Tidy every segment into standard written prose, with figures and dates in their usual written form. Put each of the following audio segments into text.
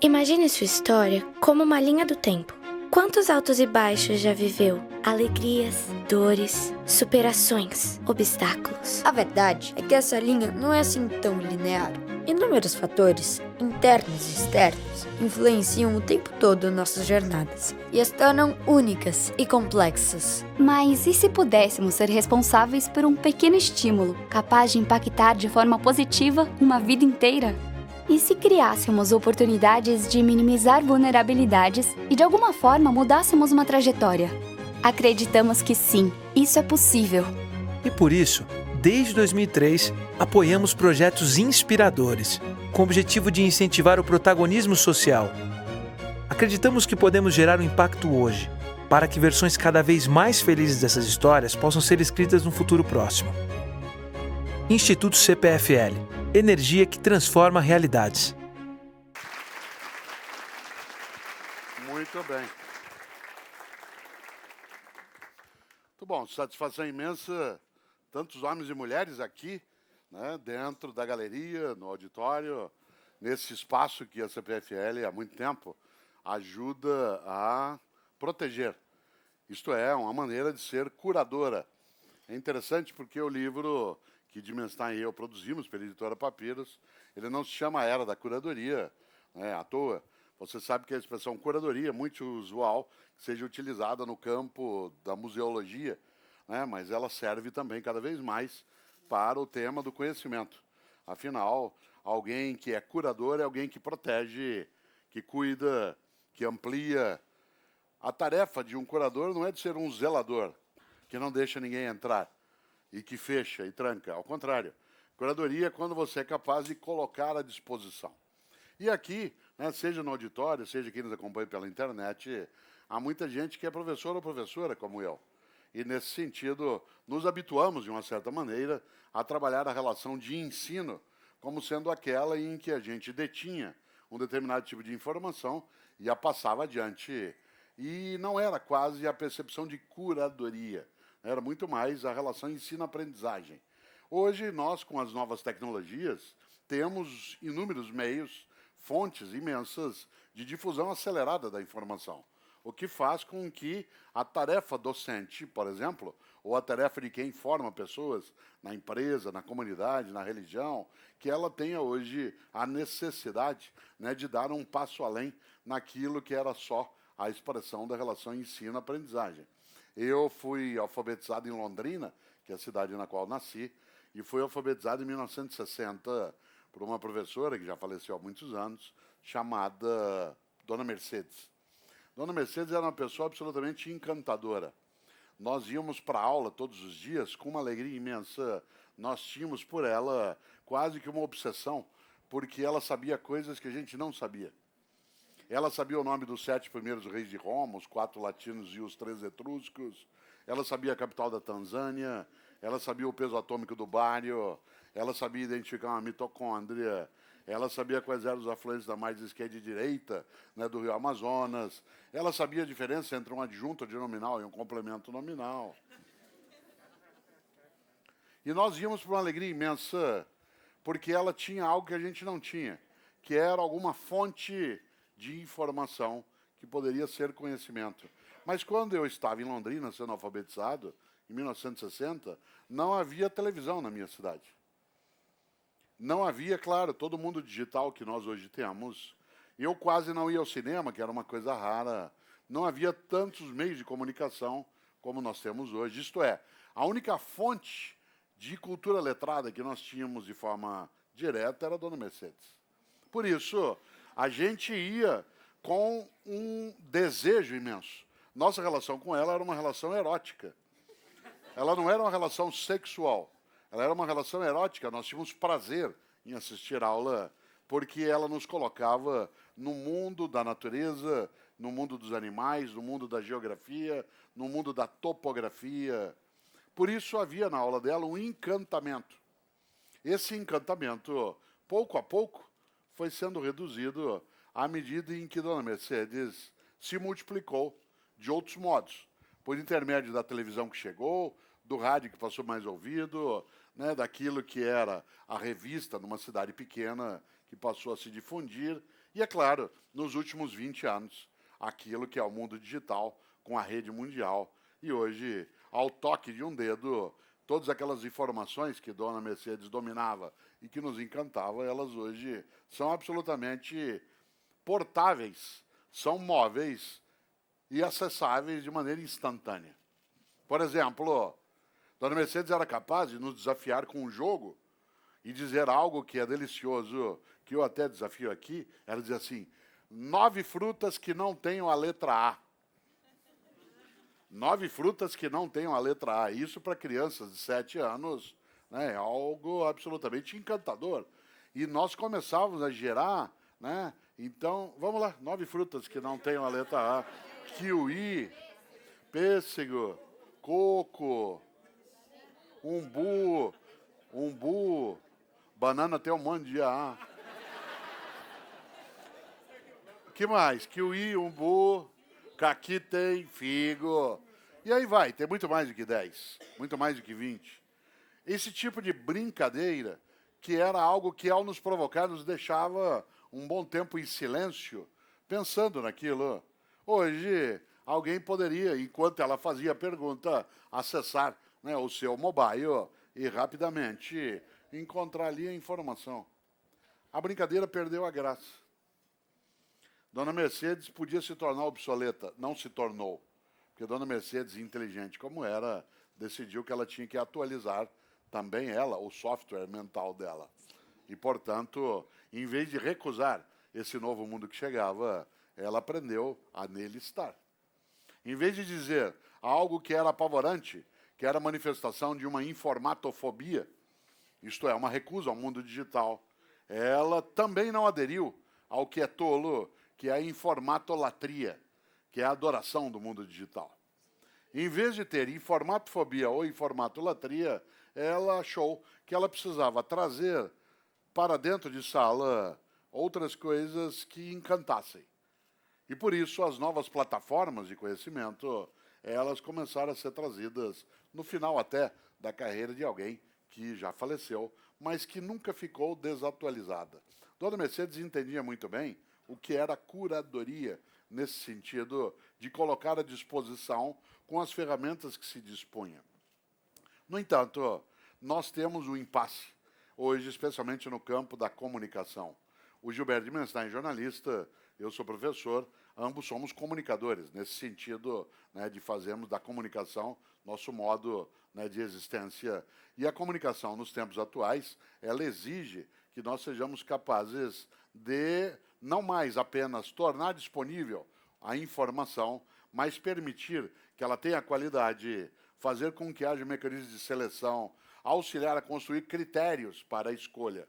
Imagine sua história como uma linha do tempo. Quantos altos e baixos já viveu? Alegrias, dores, superações, obstáculos. A verdade é que essa linha não é assim tão linear. Inúmeros fatores, internos e externos, influenciam o tempo todo nossas jornadas e as tornam únicas e complexas. Mas e se pudéssemos ser responsáveis por um pequeno estímulo, capaz de impactar de forma positiva uma vida inteira? E se criássemos oportunidades de minimizar vulnerabilidades e de alguma forma mudássemos uma trajetória? Acreditamos que sim, isso é possível. E por isso, desde 2003, apoiamos projetos inspiradores, com o objetivo de incentivar o protagonismo social. Acreditamos que podemos gerar um impacto hoje, para que versões cada vez mais felizes dessas histórias possam ser escritas no futuro próximo. Instituto CPFL. Energia que transforma realidades. Muito bem. Muito bom, satisfação imensa, tantos homens e mulheres aqui, né, dentro da galeria, no auditório, nesse espaço que a CPFL há muito tempo ajuda a proteger. Isto é, uma maneira de ser curadora. É interessante porque o livro que Dimenstein e eu produzimos pela editora Papiros, ele não se chama A Era da Curadoria, né, à toa. Você sabe que a expressão curadoria é muito usual que seja utilizada no campo da museologia, né, mas ela serve também cada vez mais para o tema do conhecimento. Afinal, alguém que é curador é alguém que protege, que cuida, que amplia. A tarefa de um curador não é de ser um zelador, que não deixa ninguém entrar e que fecha e tranca. Ao contrário, curadoria é quando você é capaz de colocar à disposição. E aqui, né, seja no auditório, seja quem nos acompanha pela internet, há muita gente que é professor ou professora, como eu. E, nesse sentido, nos habituamos, de uma certa maneira, a trabalhar a relação de ensino como sendo aquela em que a gente detinha um determinado tipo de informação e a passava adiante. E não era quase a percepção de curadoria. Era muito mais a relação ensino-aprendizagem. Hoje, nós, com as novas tecnologias, temos inúmeros meios, fontes imensas de difusão acelerada da informação, o que faz com que a tarefa docente, por exemplo, ou a tarefa de quem forma pessoas na empresa, na comunidade, na religião, que ela tenha hoje a necessidade, né, de dar um passo além naquilo que era só a expressão da relação ensino-aprendizagem. Eu fui alfabetizado em Londrina, que é a cidade na qual nasci, e fui alfabetizado em 1960 por uma professora, que já faleceu há muitos anos, chamada Dona Mercedes. Dona Mercedes era uma pessoa absolutamente encantadora. Nós íamos para a aula todos os dias com uma alegria imensa. Nós tínhamos por ela quase que uma obsessão, porque ela sabia coisas que a gente não sabia. Ela sabia o nome dos 7 primeiros reis de Roma, os 4 latinos e os 3 etruscos. Ela sabia a capital da Tanzânia. Ela sabia o peso atômico do bário. Ela sabia identificar uma mitocôndria. Ela sabia quais eram os afluentes da margem esquerda e direita, né, do rio Amazonas. Ela sabia a diferença entre um adjunto de nominal e um complemento nominal. E nós íamos por uma alegria imensa, porque ela tinha algo que a gente não tinha, que era alguma fonte de informação que poderia ser conhecimento. Mas quando eu estava em Londrina, sendo alfabetizado, em 1960, não havia televisão na minha cidade. Não havia, claro, todo mundo digital que nós hoje temos. Eu quase não ia ao cinema, que era uma coisa rara. Não havia tantos meios de comunicação como nós temos hoje. Isto é, a única fonte de cultura letrada que nós tínhamos de forma direta era a Dona Mercedes. Por isso, a gente ia com um desejo imenso. Nossa relação com ela era uma relação erótica. Ela não era uma relação sexual. Ela era uma relação erótica. Nós tínhamos prazer em assistir a aula, porque ela nos colocava no mundo da natureza, no mundo dos animais, no mundo da geografia, no mundo da topografia. Por isso havia na aula dela um encantamento. Esse encantamento, pouco a pouco, foi sendo reduzido à medida em que Dona Mercedes se multiplicou de outros modos, por intermédio da televisão que chegou, do rádio que passou mais ouvido, né, daquilo que era a revista numa cidade pequena que passou a se difundir E, é claro, nos últimos 20 anos, aquilo que é o mundo digital com a rede mundial. E hoje, ao toque de um dedo, todas aquelas informações que Dona Mercedes dominava e que nos encantava, elas hoje são absolutamente portáveis, são móveis e acessáveis de maneira instantânea. Por exemplo, Dona Mercedes era capaz de nos desafiar com um jogo e dizer algo que é delicioso, que eu até desafio aqui, ela diz assim, 9 frutas que não tenham a letra A. 9 frutas que não tenham a letra A. Isso para crianças de 7 anos, né, é algo absolutamente encantador. E nós começávamos a gerar, né? Então, vamos lá, 9 frutas que não tenham a letra A. Kiwi, pêssego, coco, umbu, banana tem um monte de A. O que mais? Kiwi, umbu, caqui tem, figo. E aí vai, tem muito mais do que 10, muito mais do que 20. Esse tipo de brincadeira, que era algo que ao nos provocar nos deixava um bom tempo em silêncio, pensando naquilo. Hoje, alguém poderia, enquanto ela fazia a pergunta, acessar, né, o seu mobile e rapidamente encontrar ali a informação. A brincadeira perdeu a graça. Dona Mercedes podia se tornar obsoleta, não se tornou. Porque Dona Mercedes, inteligente como era, decidiu que ela tinha que atualizar também ela, o software mental dela. E, portanto, em vez de recusar esse novo mundo que chegava, ela aprendeu a nele estar. Em vez de dizer algo que era apavorante, que era manifestação de uma informatofobia, isto é, uma recusa ao mundo digital, ela também não aderiu ao que é tolo, que é a informatolatria, que é a adoração do mundo digital. Em vez de ter informatofobia ou informatolatria, ela achou que ela precisava trazer para dentro de sala outras coisas que encantassem. E por isso as novas plataformas de conhecimento, elas começaram a ser trazidas no final até da carreira de alguém que já faleceu, mas que nunca ficou desatualizada. Dona Mercedes entendia muito bem o que era curadoria, nesse sentido de colocar à disposição com as ferramentas que se dispunha. No entanto, nós temos um impasse, hoje, especialmente no campo da comunicação. O Gilberto Dimenstein, jornalista, eu sou professor, ambos somos comunicadores, nesse sentido, né, de fazermos da comunicação nosso modo, né, de existência. E a comunicação, nos tempos atuais, ela exige que nós sejamos capazes de não mais apenas tornar disponível a informação, mas permitir que ela tenha qualidade, fazer com que haja mecanismos de seleção, auxiliar a construir critérios para a escolha.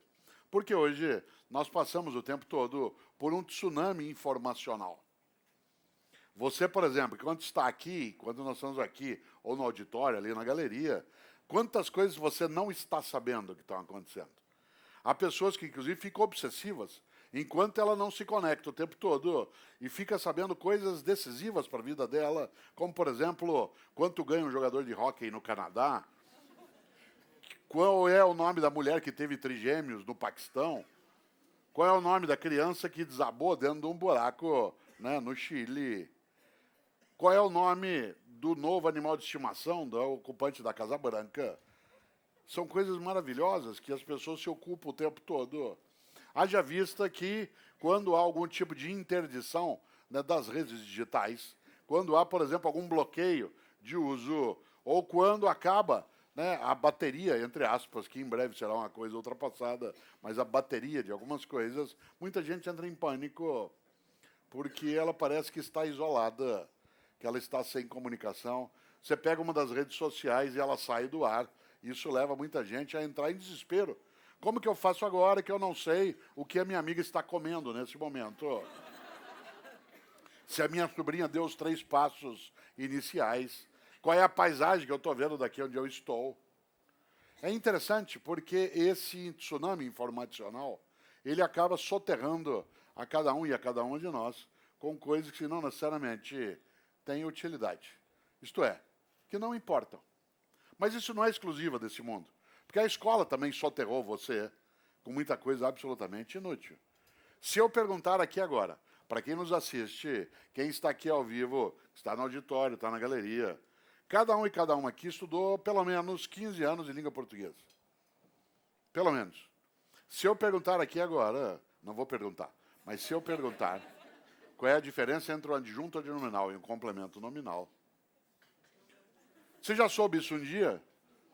Porque hoje nós passamos o tempo todo por um tsunami informacional. Você, por exemplo, quando está aqui, quando nós estamos aqui, ou no auditório, ali na galeria, quantas coisas você não está sabendo que estão acontecendo? Há pessoas que, inclusive, ficam obsessivas, enquanto ela não se conecta o tempo todo e fica sabendo coisas decisivas para a vida dela, como, por exemplo, quanto ganha um jogador de hóquei no Canadá, qual é o nome da mulher que teve trigêmeos no Paquistão, qual é o nome da criança que desabou dentro de um buraco, né, no Chile, qual é o nome do novo animal de estimação do ocupante da Casa Branca. São coisas maravilhosas que as pessoas se ocupam o tempo todo. Haja vista que, quando há algum tipo de interdição, né, das redes digitais, quando há, por exemplo, algum bloqueio de uso, ou quando acaba, né, a bateria, entre aspas, que em breve será uma coisa ultrapassada, mas a bateria de algumas coisas, muita gente entra em pânico, porque ela parece que está isolada, que ela está sem comunicação. Você pega uma das redes sociais e ela sai do ar. Isso leva muita gente a entrar em desespero. Como que eu faço agora que eu não sei o que a minha amiga está comendo nesse momento? Se a minha sobrinha deu os 3 passos iniciais, qual é a paisagem que eu estou vendo daqui onde eu estou? É interessante porque esse tsunami informacional, ele acaba soterrando a cada um e a cada uma de nós com coisas que não necessariamente têm utilidade. Isto é, que não importam. Mas isso não é exclusivo desse mundo. Porque a escola também soterrou você com muita coisa absolutamente inútil. Se eu perguntar aqui agora, para quem nos assiste, quem está aqui ao vivo, está no auditório, está na galeria, cada um e cada uma aqui estudou pelo menos 15 anos de língua portuguesa. Pelo menos. Se eu perguntar aqui agora, não vou perguntar, mas se eu perguntar qual é a diferença entre um adjunto adnominal e um complemento nominal, você já soube isso um dia?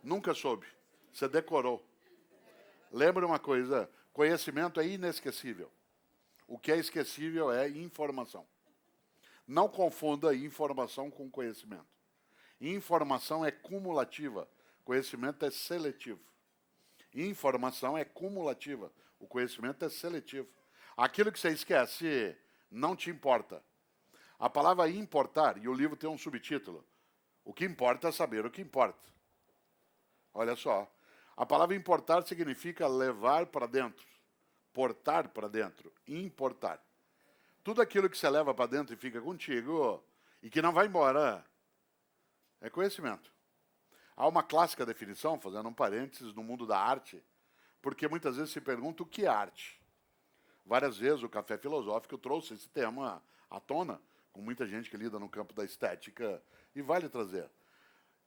Nunca soube. Você decorou. Lembra uma coisa, conhecimento é inesquecível. O que é esquecível é informação. Não confunda informação com conhecimento. Informação é cumulativa, conhecimento é seletivo. Informação é cumulativa, o conhecimento é seletivo. Aquilo que você esquece não te importa. A palavra importar, e o livro tem um subtítulo, o que importa é saber o que importa. Olha só, a palavra importar significa levar para dentro, portar para dentro, importar. Tudo aquilo que você leva para dentro e fica contigo, e que não vai embora, é conhecimento. Há uma clássica definição, fazendo um parênteses, no mundo da arte, porque muitas vezes se pergunta o que é arte. Várias vezes o Café Filosófico trouxe esse tema à tona, com muita gente que lida no campo da estética, e vale trazer.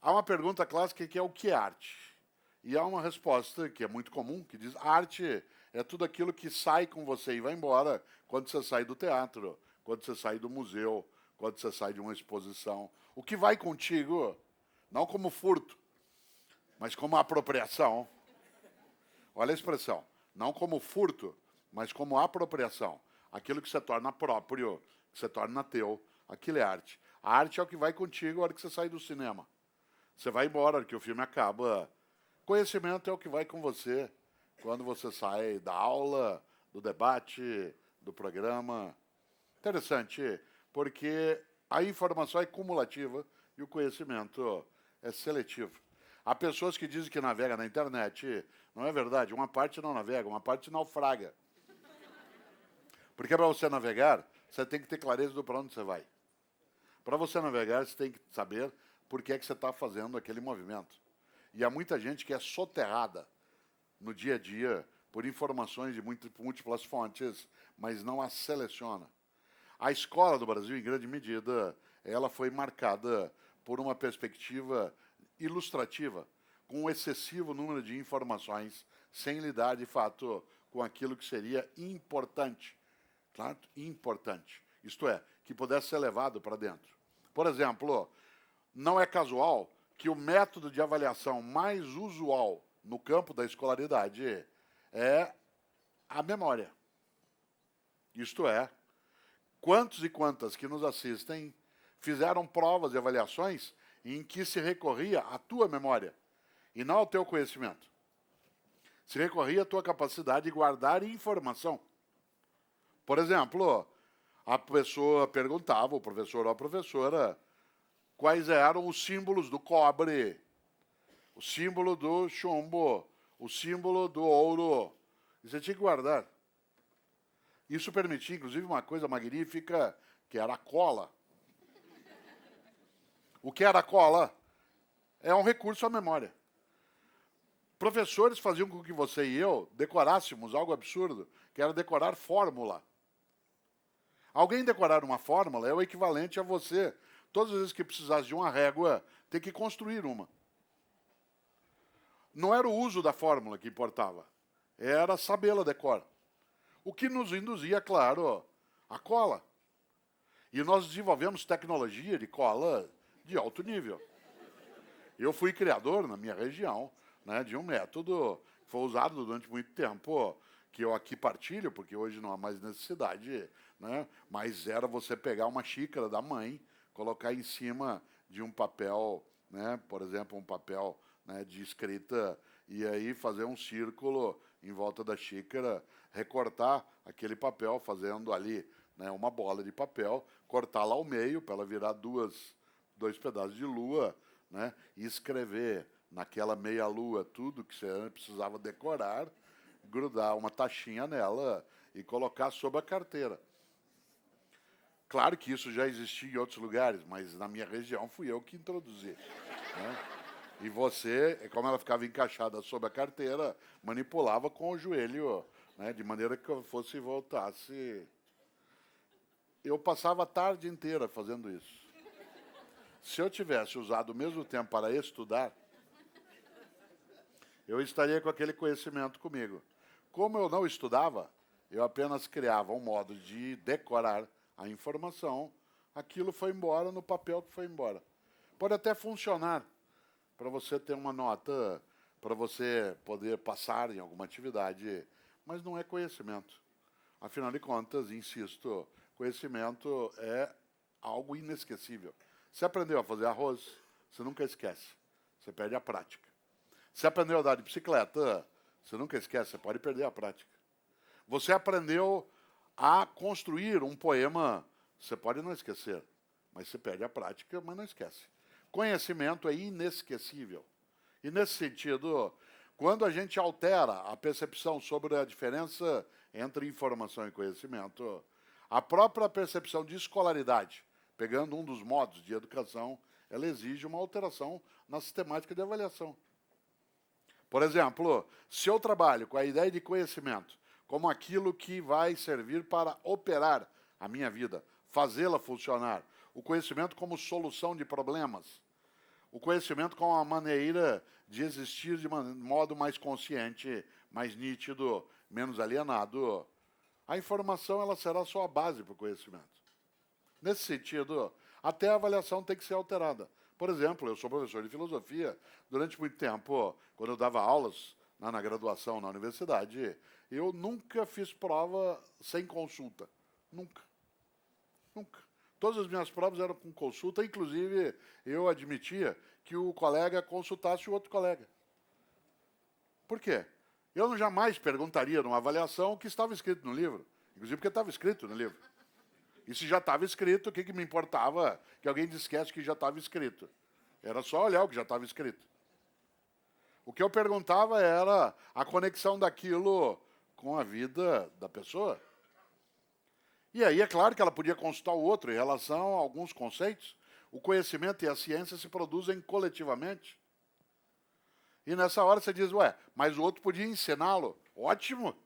Há uma pergunta clássica que é o que é arte? E há uma resposta que é muito comum, que diz, arte é tudo aquilo que sai com você e vai embora quando você sai do teatro, quando você sai do museu, quando você sai de uma exposição. O que vai contigo, não como furto, mas como apropriação. Olha a expressão, não como furto, mas como apropriação. Aquilo que você torna próprio, que você torna teu, aquilo é arte. A arte é o que vai contigo na hora que você sai do cinema. Você vai embora na hora que o filme acaba. Conhecimento é o que vai com você quando você sai da aula, do debate, do programa. Interessante, porque a informação é cumulativa e o conhecimento é seletivo. Há pessoas que dizem que navegam na internet. Não é verdade, uma parte não navega, uma parte naufraga. Porque para você navegar, você tem que ter clareza do para onde você vai. Para você navegar, você tem que saber por que é que você está fazendo aquele movimento. E há muita gente que é soterrada no dia a dia por informações de múltiplas fontes, mas não as seleciona. A escola do Brasil, em grande medida, ela foi marcada por uma perspectiva ilustrativa, com um excessivo número de informações, sem lidar, de fato, com aquilo que seria importante. Claro? Importante. Isto é, que pudesse ser levado para dentro. Por exemplo, não é casual que o método de avaliação mais usual no campo da escolaridade é a memória. Isto é, quantos e quantas que nos assistem fizeram provas e avaliações em que se recorria à tua memória e não ao teu conhecimento. Se recorria à tua capacidade de guardar informação. Por exemplo, a pessoa perguntava, o professor ou a professora, quais eram os símbolos do cobre, o símbolo do chumbo, o símbolo do ouro. E você tinha que guardar. Isso permitia, inclusive, uma coisa magnífica, que era a cola. O que era a cola? É um recurso à memória. Professores faziam com que você e eu decorássemos algo absurdo, que era decorar fórmula. Alguém decorar uma fórmula é o equivalente a você, todas as vezes que precisasse de uma régua, ter que construir uma. Não era o uso da fórmula que importava, era sabê-la decor. O que nos induzia, claro, a cola. E nós desenvolvemos tecnologia de cola de alto nível. Eu fui criador, na minha região, né, de um método que foi usado durante muito tempo, que eu aqui partilho, porque hoje não há mais necessidade, né, mas era você pegar uma xícara da mãe, colocar em cima de um papel, né, por exemplo, um papel, né, de escrita, e aí fazer um círculo em volta da xícara, recortar aquele papel, fazendo ali, né, uma bola de papel, cortá-la ao meio, para ela virar dois pedaços de lua, né, e escrever naquela meia-lua tudo que você precisava decorar, grudar uma taxinha nela e colocar sob a carteira. Claro que isso já existia em outros lugares, mas na minha região fui eu que introduzi. Né? E você, como ela ficava encaixada sob a carteira, manipulava com o joelho né, de maneira que eu fosse e voltasse. Eu passava a tarde inteira fazendo isso. Se eu tivesse usado o mesmo tempo para estudar, eu estaria com aquele conhecimento comigo. Como eu não estudava, eu apenas criava um modo de decorar a informação, aquilo foi embora no papel que foi embora. Pode até funcionar para você ter uma nota, para você poder passar em alguma atividade, mas não é conhecimento. Afinal de contas, insisto, conhecimento é algo inesquecível. Você aprendeu a fazer arroz, você nunca esquece. Você perde a prática. Você aprendeu a andar de bicicleta, você nunca esquece, você pode perder a prática. Você aprendeu a construir um poema, você pode não esquecer, mas você perde a prática, mas não esquece. Conhecimento é inesquecível. E nesse sentido, quando a gente altera a percepção sobre a diferença entre informação e conhecimento, a própria percepção de escolaridade, pegando um dos modos de educação, ela exige uma alteração na sistemática de avaliação. Por exemplo, se eu trabalho com a ideia de conhecimento como aquilo que vai servir para operar a minha vida, fazê-la funcionar, o conhecimento como solução de problemas, o conhecimento como uma maneira de existir de modo mais consciente, mais nítido, menos alienado, a informação ela será só a base para o conhecimento. Nesse sentido, até a avaliação tem que ser alterada. Por exemplo, eu sou professor de filosofia. Durante muito tempo, quando eu dava aulas na graduação na universidade, eu nunca fiz prova sem consulta. Nunca. Nunca. Todas as minhas provas eram com consulta, inclusive eu admitia que o colega consultasse o outro colega. Por quê? Eu jamais perguntaria numa avaliação o que estava escrito no livro, inclusive porque estava escrito no livro. E se já estava escrito, o que me importava que alguém dissesse que já estava escrito? Era só olhar o que já estava escrito. O que eu perguntava era a conexão daquilo com a vida da pessoa. E aí é claro que ela podia consultar o outro em relação a alguns conceitos. O conhecimento e a ciência se produzem coletivamente. E nessa hora você diz, ué, mas o outro podia ensiná-lo. Ótimo.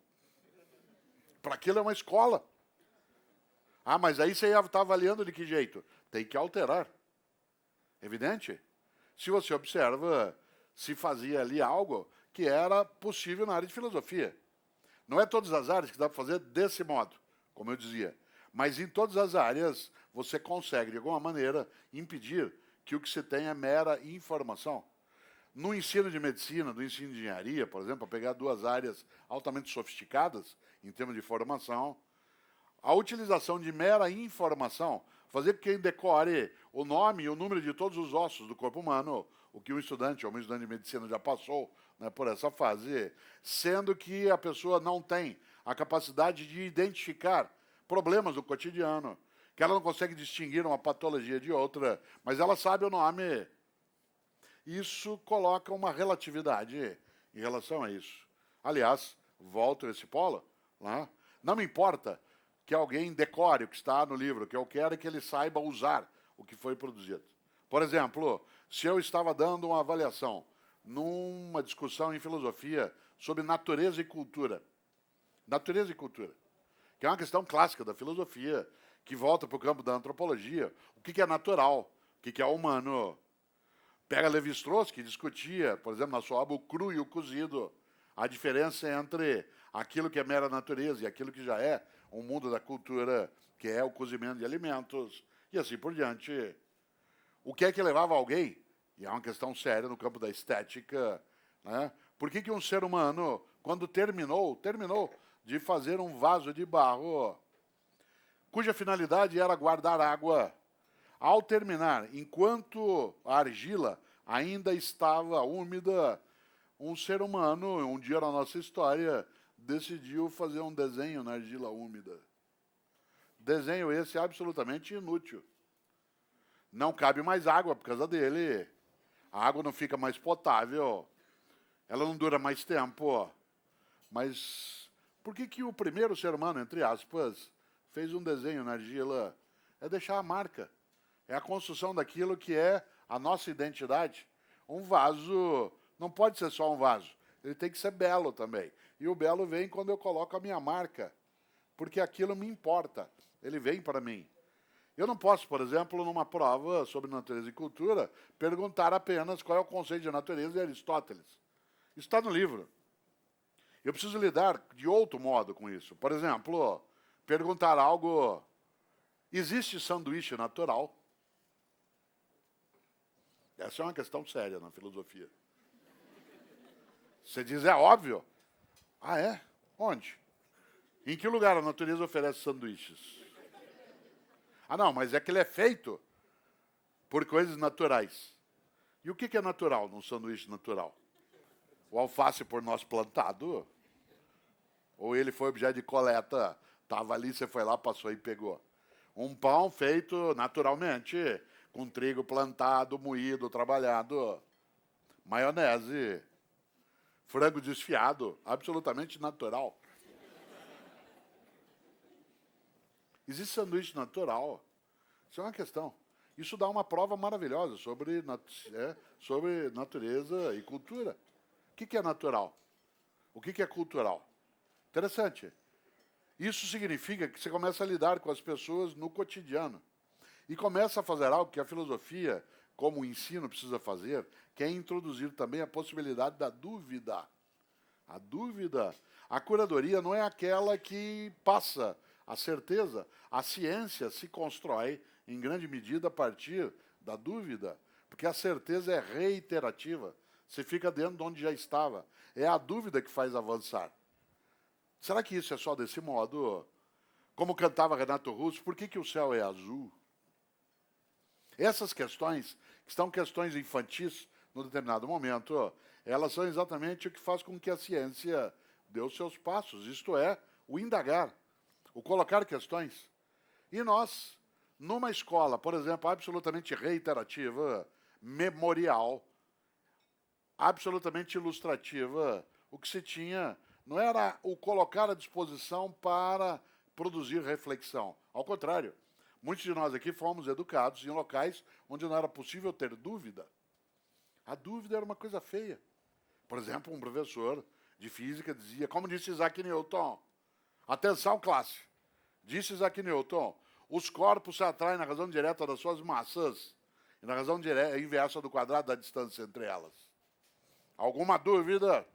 Para aquilo é uma escola. Ah, mas aí você está avaliando de que jeito? Tem que alterar. Evidente? Se você observa, se fazia ali algo que era possível na área de filosofia. Não é todas as áreas que dá para fazer desse modo, como eu dizia. Mas em todas as áreas, você consegue, de alguma maneira, impedir que o que se tem é mera informação. No ensino de medicina, no ensino de engenharia, por exemplo, para pegar duas áreas altamente sofisticadas, em termos de formação, a utilização de mera informação, fazer com que quem decore o nome e o número de todos os ossos do corpo humano, o que um estudante ou uma estudante de medicina já passou, né, por essa fase, sendo que a pessoa não tem a capacidade de identificar problemas do cotidiano, que ela não consegue distinguir uma patologia de outra, mas ela sabe o nome. Isso coloca uma relatividade em relação a isso. Aliás, volto a esse polo, né? Não me importa que alguém decore o que está no livro, o que eu quero é que ele saiba usar o que foi produzido. Por exemplo, se eu estava dando uma avaliação numa discussão em filosofia sobre natureza e cultura, que é uma questão clássica da filosofia, que volta para o campo da antropologia, o que é natural, o que é humano. Pega Levi-Strauss, que discutia, por exemplo, na sua obra, o cru e o cozido, a diferença entre aquilo que é mera natureza e aquilo que já é um mundo da cultura, que é o cozimento de alimentos, e assim por diante. O que é que levava alguém, e é uma questão séria no campo da estética, né? Por que um ser humano, quando terminou de fazer um vaso de barro, cuja finalidade era guardar água, ao terminar, enquanto a argila ainda estava úmida, um ser humano, um dia na nossa história, decidiu fazer um desenho na argila úmida. Desenho esse absolutamente inútil. Não cabe mais água por causa dele. A água não fica mais potável. Ela não dura mais tempo. Mas por que o primeiro ser humano, entre aspas, fez um desenho na argila? É deixar a marca. É a construção daquilo que é a nossa identidade. Um vaso não pode ser só um vaso. Ele tem que ser belo também. E o belo vem quando eu coloco a minha marca, porque aquilo me importa. Ele vem para mim. Eu não posso, por exemplo, numa prova sobre natureza e cultura, perguntar apenas qual é o conceito de natureza de Aristóteles. Isso está no livro. Eu preciso lidar de outro modo com isso. Por exemplo, perguntar algo: existe sanduíche natural? Essa é uma questão séria na filosofia. Você diz, é óbvio. Ah, é? Onde? Em que lugar a natureza oferece sanduíches? Ah, não, mas é que ele é feito por coisas naturais. E o que é natural num sanduíche natural? O alface por nós plantado? Ou ele foi objeto de coleta, estava ali, você foi lá, passou e pegou? Um pão feito naturalmente, com trigo plantado, moído, trabalhado. Maionese. Frango desfiado, absolutamente natural. Existe sanduíche natural. Isso é uma questão. Isso dá uma prova maravilhosa sobre natureza e cultura. O que é natural? O que é cultural? Interessante. Isso significa que você começa a lidar com as pessoas no cotidiano. E começa a fazer algo que a filosofia, como o ensino, precisa fazer, que é introduzir também a possibilidade da dúvida. A dúvida. A curadoria não é aquela que passa a certeza. A ciência se constrói, em grande medida, a partir da dúvida, porque a certeza é reiterativa. Você fica dentro de onde já estava. É a dúvida que faz avançar. Será que isso é só desse modo? Como cantava Renato Russo, por que o céu é azul? Essas questões, que são questões infantis, num determinado momento, elas são exatamente o que faz com que a ciência dê os seus passos, isto é, o indagar, o colocar questões. E nós, numa escola, por exemplo, absolutamente reiterativa, memorial, absolutamente ilustrativa, o que se tinha não era o colocar à disposição para produzir reflexão. Ao contrário, muitos de nós aqui fomos educados em locais onde não era possível ter dúvida. A dúvida era uma coisa feia. Por exemplo, um professor de física dizia, como disse Isaac Newton, atenção classe, disse Isaac Newton, os corpos se atraem na razão direta das suas massas e na razão inversa do quadrado da distância entre elas. Alguma dúvida?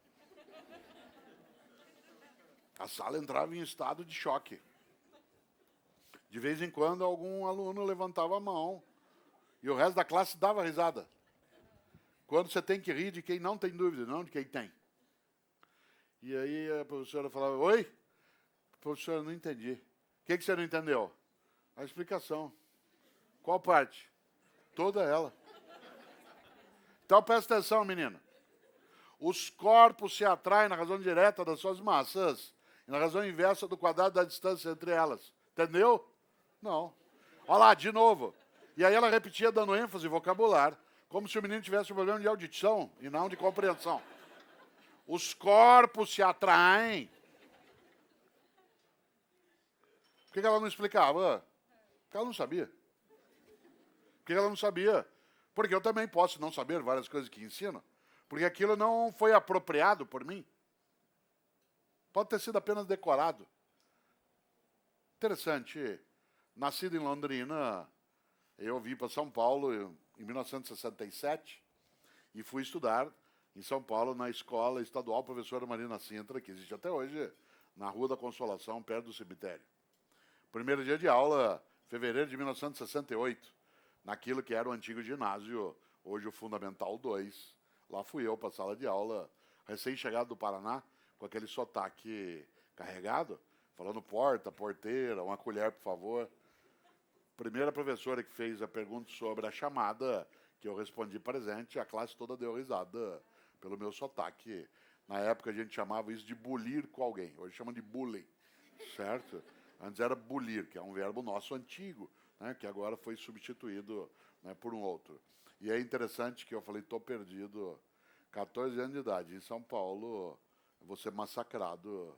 A sala entrava em estado de choque. De vez em quando, algum aluno levantava a mão e o resto da classe dava risada. Quando você tem que rir de quem não tem dúvida, não de quem tem. E aí a professora falava, oi? Professora, não entendi. O que você não entendeu? A explicação. Qual parte? Toda ela. Então presta atenção, menino. Os corpos se atraem na razão direta das suas massas e na razão inversa do quadrado da distância entre elas. Entendeu? Não. Olha lá, de novo. E aí ela repetia dando ênfase vocabular, como se o menino tivesse um problema de audição e não de compreensão. Os corpos se atraem. Por que ela não explicava? Porque ela não sabia. Por que ela não sabia? Porque eu também posso não saber várias coisas que ensino, porque aquilo não foi apropriado por mim. Pode ter sido apenas decorado. Interessante. Nascido em Londrina, eu vim para São Paulo em 1967 e fui estudar em São Paulo na Escola Estadual Professora Marina Sintra, que existe até hoje, na Rua da Consolação, perto do cemitério. Primeiro dia de aula, fevereiro de 1968, naquilo que era o antigo ginásio, hoje o Fundamental 2. Lá fui eu para a sala de aula, recém-chegado do Paraná, com aquele sotaque carregado, falando porta, porteira, uma colher, por favor. Primeira professora que fez a pergunta sobre a chamada, que eu respondi presente, a classe toda deu risada pelo meu sotaque. Na época a gente chamava isso de bulir com alguém, hoje chama de bullying, certo? Antes era bulir, que é um verbo nosso antigo, né, que agora foi substituído, né, por um outro. E é interessante que eu falei, estou perdido, 14 anos de idade, em São Paulo, eu vou ser massacrado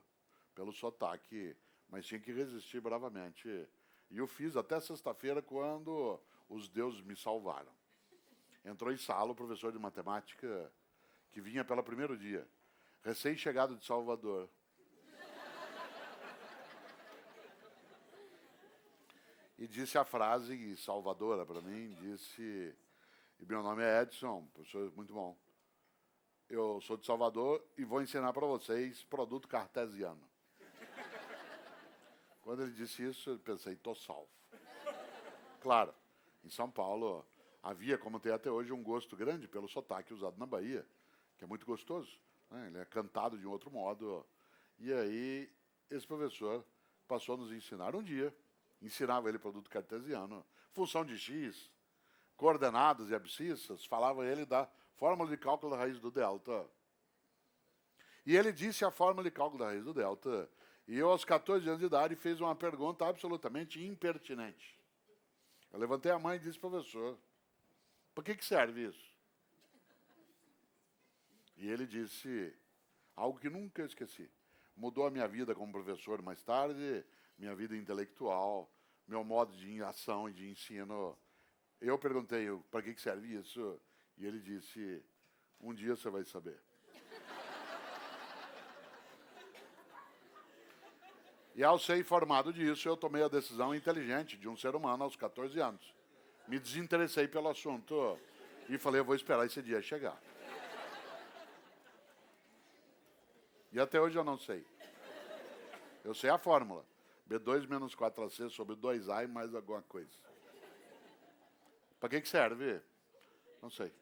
pelo sotaque, mas tinha que resistir bravamente. E eu fiz até sexta-feira, quando os deuses me salvaram. Entrou em sala o professor de matemática, que vinha pelo primeiro dia. recém-chegado de Salvador. E disse a frase salvadora para mim, disse, e meu nome é Edson, professor muito bom. Eu sou de Salvador e vou ensinar para vocês produto cartesiano. Quando ele disse isso, eu pensei, estou salvo. Claro, em São Paulo havia, como tem até hoje, um gosto grande pelo sotaque usado na Bahia, que é muito gostoso, né? Ele é cantado de um outro modo. E aí, esse professor passou a nos ensinar um dia, ensinava ele produto cartesiano, função de x, coordenadas e abscissas, falava ele da fórmula de cálculo da raiz do delta. E ele disse a fórmula de cálculo da raiz do delta, e eu, aos 14 anos de idade, fiz uma pergunta absolutamente impertinente. Eu levantei a mão e disse, professor, para que serve isso? E ele disse algo que nunca esqueci. Mudou a minha vida como professor mais tarde, minha vida intelectual, meu modo de ação e de ensino. Eu perguntei, para que serve isso? E ele disse, um dia você vai saber. E ao ser informado disso, eu tomei a decisão inteligente de um ser humano aos 14 anos. Me desinteressei pelo assunto e falei, eu vou esperar esse dia chegar. E até hoje eu não sei. Eu sei a fórmula. B2 menos 4AC sobre 2A e mais alguma coisa. Para que serve? Não sei.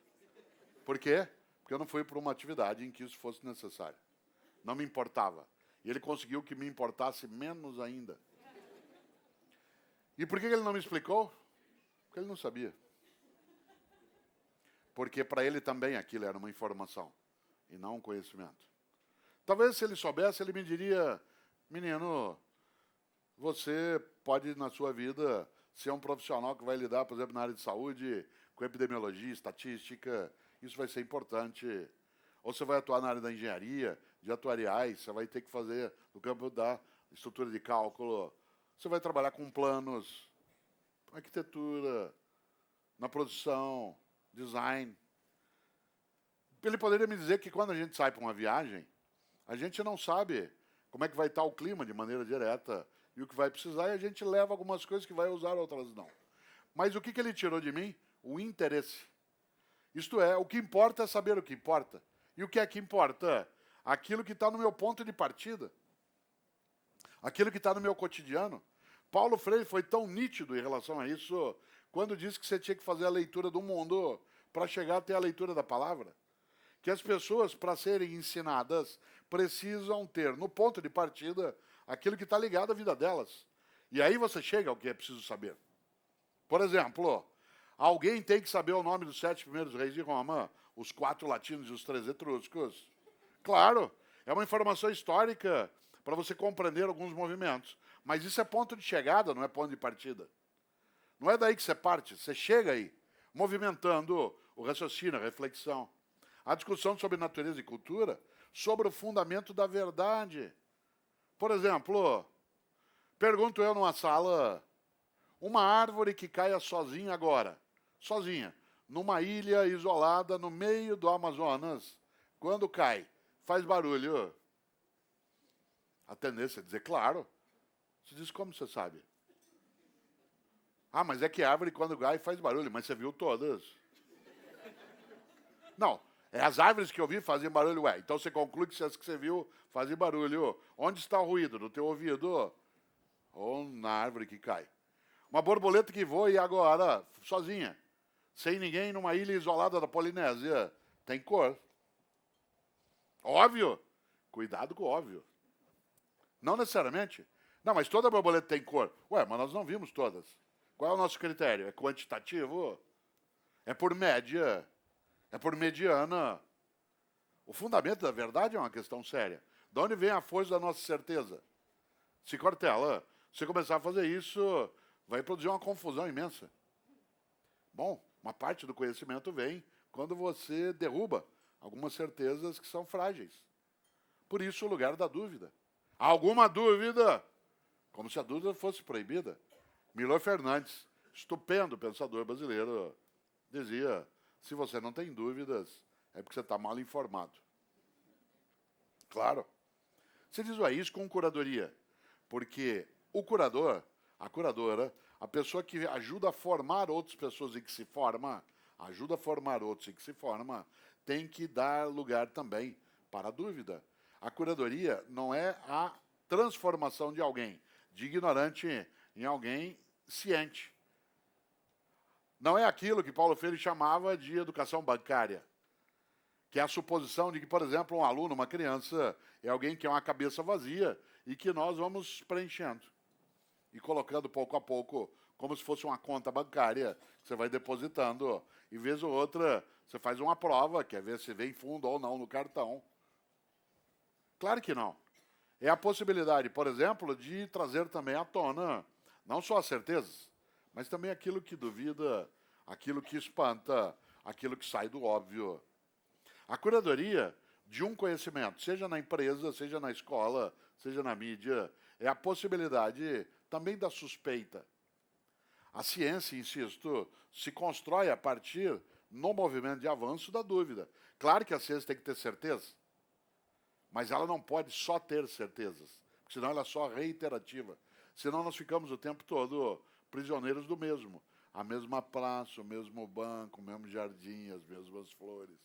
Por quê? Porque eu não fui para uma atividade em que isso fosse necessário. Não me importava. E ele conseguiu que me importasse menos ainda. E por que ele não me explicou? Porque ele não sabia. Porque para ele também aquilo era uma informação e não um conhecimento. Talvez se ele soubesse, ele me diria, menino, você pode na sua vida ser um profissional que vai lidar, por exemplo, na área de saúde, com epidemiologia, estatística, isso vai ser importante. Ou você vai atuar na área da engenharia, de atuariais, você vai ter que fazer no campo da estrutura de cálculo, você vai trabalhar com planos, arquitetura, na produção, design. Ele poderia me dizer que quando a gente sai para uma viagem, a gente não sabe como é que vai estar o clima de maneira direta e o que vai precisar, e a gente leva algumas coisas que vai usar, outras não. Mas o que ele tirou de mim? O interesse. Isto é, o que importa é saber o que importa. E o que é que importa? Aquilo que está no meu ponto de partida. Aquilo que está no meu cotidiano. Paulo Freire foi tão nítido em relação a isso, quando disse que você tinha que fazer a leitura do mundo para chegar até a leitura da palavra. Que as pessoas, para serem ensinadas, precisam ter no ponto de partida aquilo que está ligado à vida delas. E aí você chega ao que é preciso saber. Por exemplo, alguém tem que saber o nome dos 7 primeiros reis de Roma, os 4 latinos e os 3 etruscos. Claro, é uma informação histórica para você compreender alguns movimentos. Mas isso é ponto de chegada, não é ponto de partida. Não é daí que você parte, você chega aí, movimentando o raciocínio, a reflexão. A discussão sobre natureza e cultura, sobre o fundamento da verdade. Por exemplo, pergunto eu numa sala, uma árvore que caia sozinha agora, sozinha, numa ilha isolada no meio do Amazonas, quando cai, faz barulho. A tendência é dizer, claro. Você diz, como você sabe? Ah, mas é que a árvore quando cai faz barulho, mas você viu todas. Não, é as árvores que eu vi fazem barulho, ué. Então você conclui que as que você viu fazem barulho. Onde está o ruído? No teu ouvido? Ou na árvore que cai? Uma borboleta que voa e agora, sozinha, sem ninguém, numa ilha isolada da Polinésia, tem cor. Óbvio. Cuidado com o óbvio. Não necessariamente. Não, mas toda borboleta tem cor. Ué, mas nós não vimos todas. Qual é o nosso critério? É quantitativo? É por média? É por mediana? O fundamento da verdade é uma questão séria. De onde vem a força da nossa certeza? Se Cortella, se começar a fazer isso, vai produzir uma confusão imensa. Bom, uma parte do conhecimento vem quando você derruba algumas certezas que são frágeis. Por isso, o lugar da dúvida. Alguma dúvida? Como se a dúvida fosse proibida. Milor Fernandes, estupendo pensador brasileiro, dizia, se você não tem dúvidas, é porque você está mal informado. Claro. Você diz, ué, isso com curadoria. Porque o curador, a curadora, a pessoa que ajuda a formar outras pessoas e que se forma, ajuda a formar outros e que se forma, tem que dar lugar também para a dúvida. A curadoria não é a transformação de alguém, de ignorante em alguém ciente. Não é aquilo que Paulo Freire chamava de educação bancária, que é a suposição de que, por exemplo, um aluno, uma criança, é alguém que é uma cabeça vazia e que nós vamos preenchendo e colocando pouco a pouco, como se fosse uma conta bancária, que você vai depositando, e vez ou outra você faz uma prova, quer ver se vem fundo ou não no cartão. Claro que não. É a possibilidade, por exemplo, de trazer também à tona, não só as certezas, mas também aquilo que duvida, aquilo que espanta, aquilo que sai do óbvio. A curadoria de um conhecimento, seja na empresa, seja na escola, seja na mídia, é a possibilidade também da suspeita. A ciência, insisto, se constrói a partir, no movimento de avanço, da dúvida. Claro que a ciência tem que ter certeza, mas ela não pode só ter certezas, porque senão ela é só reiterativa. Senão nós ficamos o tempo todo prisioneiros do mesmo. A mesma praça, o mesmo banco, o mesmo jardim, as mesmas flores.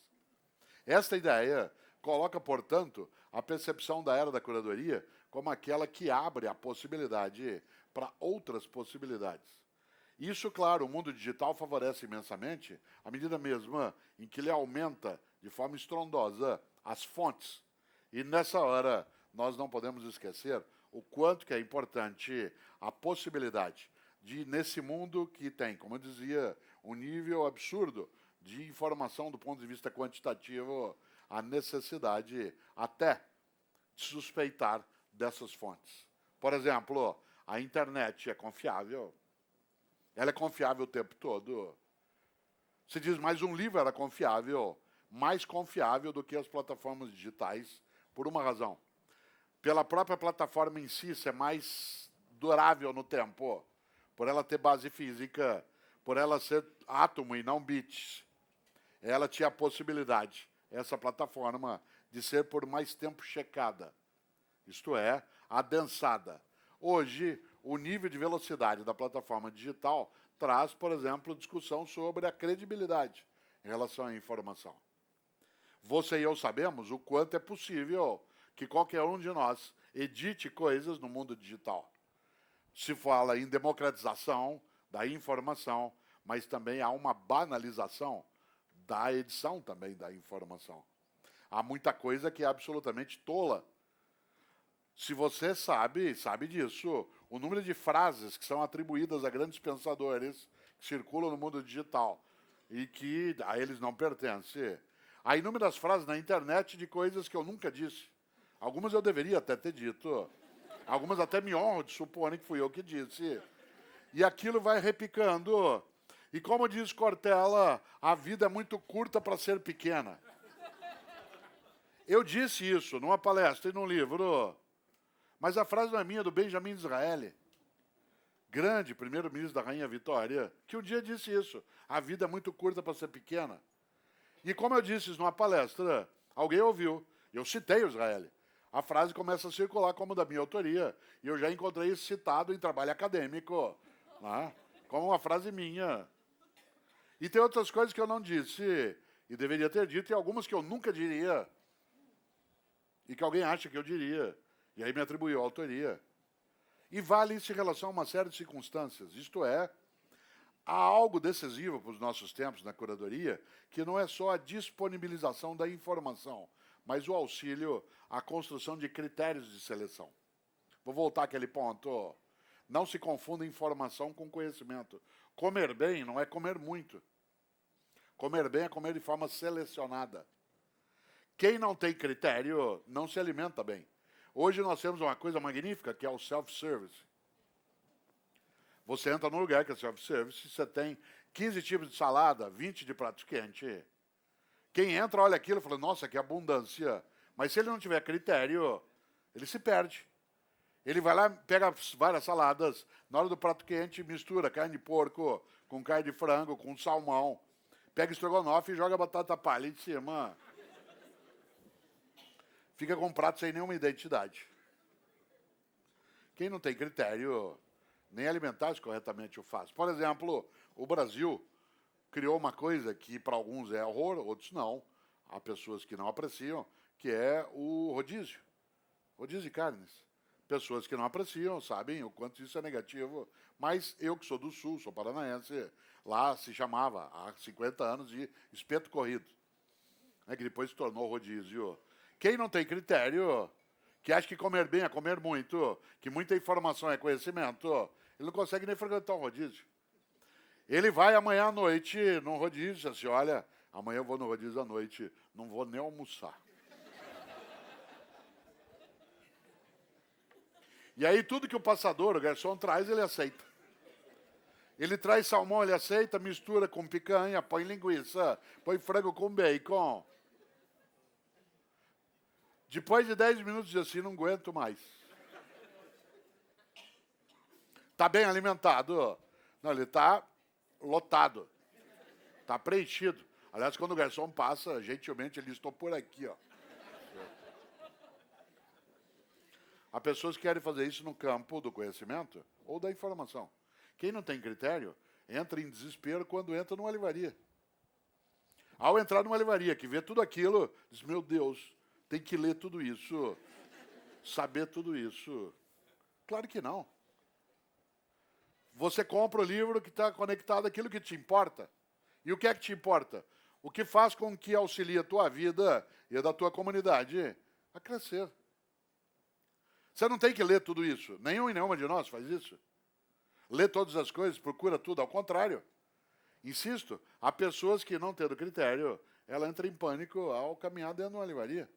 Esta ideia coloca, portanto, a percepção da era da curadoria como aquela que abre a possibilidade para outras possibilidades. Isso, claro, o mundo digital favorece imensamente à medida mesma em que ele aumenta de forma estrondosa as fontes. E nessa hora nós não podemos esquecer o quanto que é importante a possibilidade de, nesse mundo que tem, como eu dizia, um nível absurdo de informação do ponto de vista quantitativo, a necessidade até de suspeitar dessas fontes. Por exemplo, a internet é confiável? Ela é confiável o tempo todo. Se diz, mais um livro era confiável, mais confiável do que as plataformas digitais, por uma razão. Pela própria plataforma em si ser mais durável no tempo, por ela ter base física, por ela ser átomo e não bits. Ela tinha a possibilidade, essa plataforma, de ser por mais tempo checada, isto é, adensada. Hoje, o nível de velocidade da plataforma digital traz, por exemplo, discussão sobre a credibilidade em relação à informação. Você e eu sabemos o quanto é possível que qualquer um de nós edite coisas no mundo digital. Se fala em democratização da informação, mas também há uma banalização da edição também da informação. Há muita coisa que é absolutamente tola. Se você sabe disso, o número de frases que são atribuídas a grandes pensadores que circulam no mundo digital e que a eles não pertence. Há inúmeras frases na internet de coisas que eu nunca disse. Algumas eu deveria até ter dito. Algumas até me honro de supor que fui eu que disse. E aquilo vai repicando. E como diz Cortella, a vida é muito curta para ser pequena. Eu disse isso numa palestra e num livro, mas a frase não é minha, é do Benjamin Disraeli, grande primeiro-ministro da Rainha Vitória, que um dia disse isso. A vida é muito curta para ser pequena. E como eu disse isso numa palestra, alguém ouviu. Eu citei o Disraeli. A frase começa a circular como da minha autoria. E eu já encontrei isso citado em trabalho acadêmico, né? Como uma frase minha. E tem outras coisas que eu não disse e deveria ter dito, e algumas que eu nunca diria. E que alguém acha que eu diria. E aí me atribuiu a autoria. E vale isso em relação a uma série de circunstâncias. Isto é, há algo decisivo para os nossos tempos na curadoria, que não é só a disponibilização da informação, mas o auxílio à construção de critérios de seleção. Vou voltar àquele ponto. Não se confunda informação com conhecimento. Comer bem não é comer muito. Comer bem é comer de forma selecionada. Quem não tem critério não se alimenta bem. Hoje nós temos uma coisa magnífica, que é o self-service. Você entra num lugar que é self-service, você tem 15 tipos de salada, 20 de pratos quentes. Quem entra, olha aquilo e fala, nossa, que abundância. Mas se ele não tiver critério, ele se perde. Ele vai lá, pega várias saladas, na hora do prato quente, mistura carne de porco com carne de frango, com salmão. Pega estrogonofe e joga batata palha em cima. fica com um prato sem nenhuma identidade. Quem não tem critério, nem alimentar-se corretamente o faz. Por exemplo, o Brasil criou uma coisa que para alguns é horror, outros não. Há pessoas que não apreciam, que é o rodízio. Rodízio de carnes. Pessoas que não apreciam sabem o quanto isso é negativo. Mas eu, que sou do Sul, sou paranaense, lá se chamava, há 50 anos, de espeto corrido. Que depois se tornou rodízio. Quem não tem critério, que acha que comer bem é comer muito, que muita informação é conhecimento, ele não consegue nem frequentar um rodízio. Ele vai amanhã à noite num rodízio, assim, olha, amanhã eu vou no rodízio à noite, não vou nem almoçar. E aí tudo que o passador, o garçom, traz, ele aceita. Ele traz salmão, ele aceita, mistura com picanha, põe linguiça, põe frango com bacon. Depois de 10 minutos de assim, não aguento mais. Está bem alimentado? Não, ele está lotado. Está preenchido. Aliás, quando o garçom passa, gentilmente, ele estou por aqui, ó. Há pessoas que querem fazer isso no campo do conhecimento ou da informação. Quem não tem critério entra em desespero quando entra numa livraria. Ao entrar numa livraria, que vê tudo aquilo, diz, meu Deus, tem que ler tudo isso, saber tudo isso. Claro que não. Você compra o livro que está conectado àquilo que te importa. E o que é que te importa? O que faz com que auxilie a tua vida e a da tua comunidade a crescer. Você não tem que ler tudo isso. Nenhum e nenhuma de nós faz isso. Lê todas as coisas, procura tudo. Ao contrário. Insisto, há pessoas que, não tendo critério, ela entra em pânico ao caminhar dentro de uma livraria.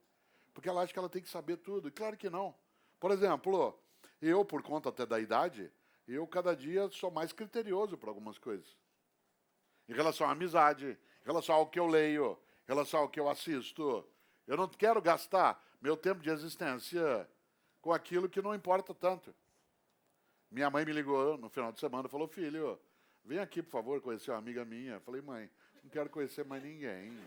Porque ela acha que ela tem que saber tudo. E claro que não. Por exemplo, eu, por conta até da idade, eu cada dia sou mais criterioso para algumas coisas. Em relação à amizade, em relação ao que eu leio, em relação ao que eu assisto. Eu não quero gastar meu tempo de existência com aquilo que não importa tanto. Minha mãe me ligou no final de semana e falou, filho, vem aqui, por favor, conhecer uma amiga minha. Eu falei, mãe, não quero conhecer mais ninguém.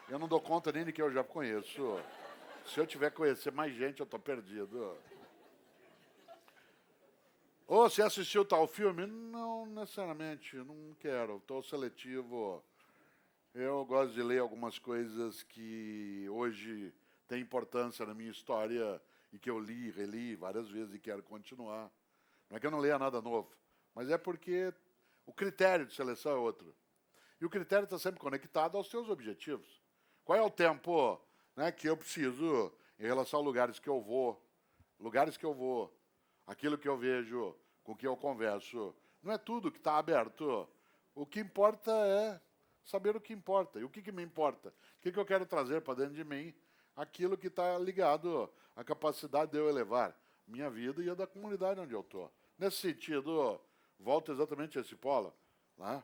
Eu não dou conta nem de que eu já conheço. Se eu tiver que conhecer mais gente, eu estou perdido. Ou você assistiu tal filme? Não necessariamente, não quero, estou seletivo. Eu gosto de ler algumas coisas que hoje têm importância na minha história e que eu li, reli várias vezes e quero continuar. Não é que eu não leia nada novo, mas é porque o critério de seleção é outro. E o critério está sempre conectado aos seus objetivos. Qual é o tempo, né, que eu preciso em relação a lugares que eu vou, aquilo que eu vejo, com o que eu converso. Não é tudo que está aberto. O que importa é saber o que importa. E o que me importa? O que eu quero trazer para dentro de mim? Aquilo que está ligado à capacidade de eu elevar minha vida e a da comunidade onde eu estou. Nesse sentido, volto exatamente a esse polo. Né?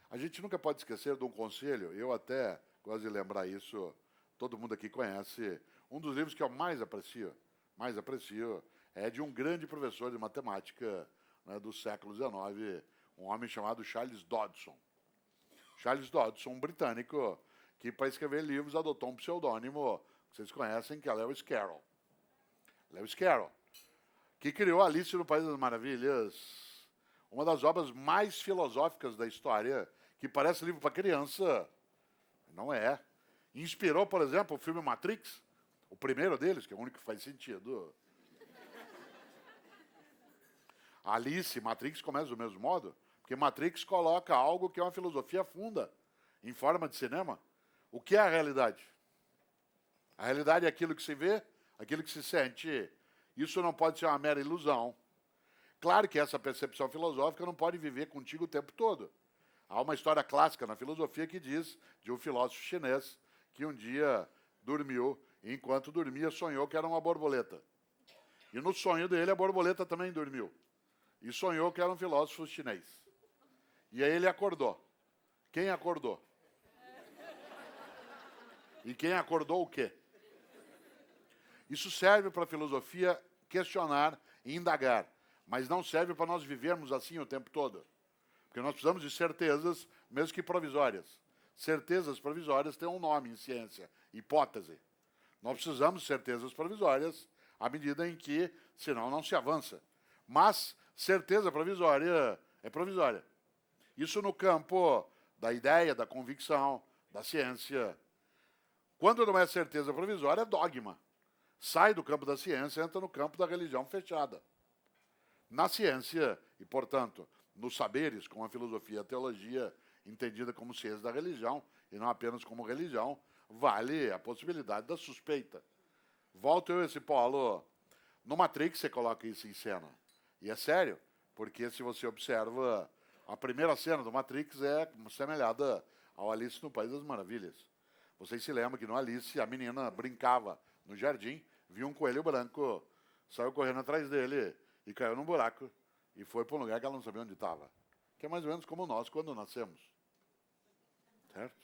A gente nunca pode esquecer de um conselho, eu até gosto de lembrar isso, todo mundo aqui conhece, um dos livros que eu mais aprecio, é de um grande professor de matemática, né, do século XIX, um homem chamado Charles Dodson. Charles Dodson, um britânico, que para escrever livros adotou um pseudônimo, que vocês conhecem, que é Lewis Carroll. Lewis Carroll, que criou Alice no País das Maravilhas, uma das obras mais filosóficas da história, que parece livro para criança, não é. Inspirou, por exemplo, o filme Matrix, o primeiro deles, que é o único que faz sentido. Alice, Matrix começa do mesmo modo, porque Matrix coloca algo que é uma filosofia funda, em forma de cinema. O que é a realidade? A realidade é aquilo que se vê, aquilo que se sente. Isso não pode ser uma mera ilusão. Claro que essa percepção filosófica não pode viver contigo o tempo todo. Há uma história clássica na filosofia que diz de um filósofo chinês que um dia dormiu e, enquanto dormia, sonhou que era uma borboleta. E no sonho dele, a borboleta também dormiu. E sonhou que era um filósofo chinês. E aí ele acordou. Quem acordou? E quem acordou o quê? Isso serve para a filosofia questionar e indagar, mas não serve para nós vivermos assim o tempo todo. Porque nós precisamos de certezas, mesmo que provisórias. certezas provisórias têm um nome em ciência, hipótese. Nós precisamos de certezas provisórias à medida em que, senão não se avança. Mas certeza provisória é provisória. Isso no campo da ideia, da convicção, da ciência. Quando não é certeza provisória, é dogma. Sai do campo da ciência, entra no campo da religião fechada. Na ciência, e portanto, nos saberes, como a filosofia e a teologia, entendida como ciência da religião, e não apenas como religião, vale a possibilidade da suspeita. Volto eu a esse polo. No Matrix, você coloca isso em cena. E é sério, porque se você observa, a primeira cena do Matrix é semelhada ao Alice no País das Maravilhas. Vocês se lembram que no Alice a menina brincava no jardim, viu um coelho branco, saiu correndo atrás dele e caiu num buraco e foi para um lugar que ela não sabia onde estava. Que é mais ou menos como nós quando nascemos. Certo?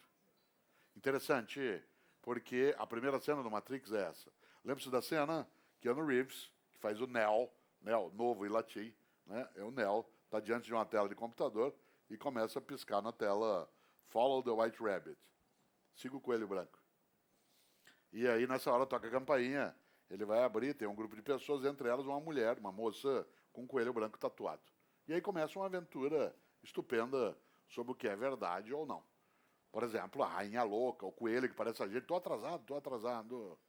Interessante, porque a primeira cena do Matrix é essa. Lembra-se da cena? Keanu Reeves, que faz o Neo, novo em latim, né? É o Neo, está diante de uma tela de computador e começa a piscar na tela Follow the White Rabbit. Siga o coelho branco. E aí, nessa hora, toca a campainha, ele vai abrir, tem um grupo de pessoas, entre elas uma mulher, uma moça com um coelho branco tatuado. E aí começa uma aventura estupenda sobre o que é verdade ou não. Por exemplo, a rainha louca, o coelho que parece a gente, estou atrasado.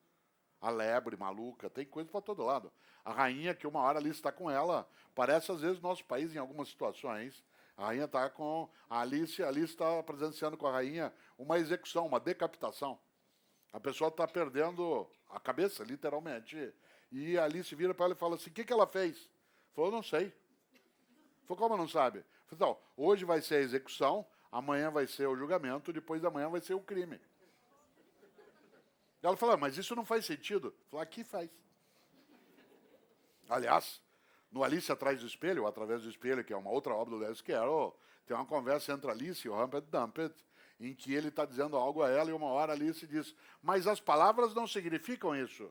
A lebre maluca, tem coisa para todo lado. A rainha, que uma hora ali está com ela, parece às vezes nosso país em algumas situações. A rainha está com a Alice está presenciando com a rainha uma execução, uma decapitação. A pessoa está perdendo a cabeça, literalmente. E a Alice vira para ela e fala assim, o que ela fez? Falou, não sei. Falou, como não sabe? Falei, então, hoje vai ser a execução, amanhã vai ser o julgamento, depois da manhã vai ser o crime. Ela falou, mas isso não faz sentido. Falei, aqui faz. Aliás, no Alice Atrás do Espelho, ou Através do Espelho, que é uma outra obra do Lewis Carroll, tem uma conversa entre Alice e o Humpty Dumpty, em que ele está dizendo algo a ela e uma hora Alice diz, mas as palavras não significam isso.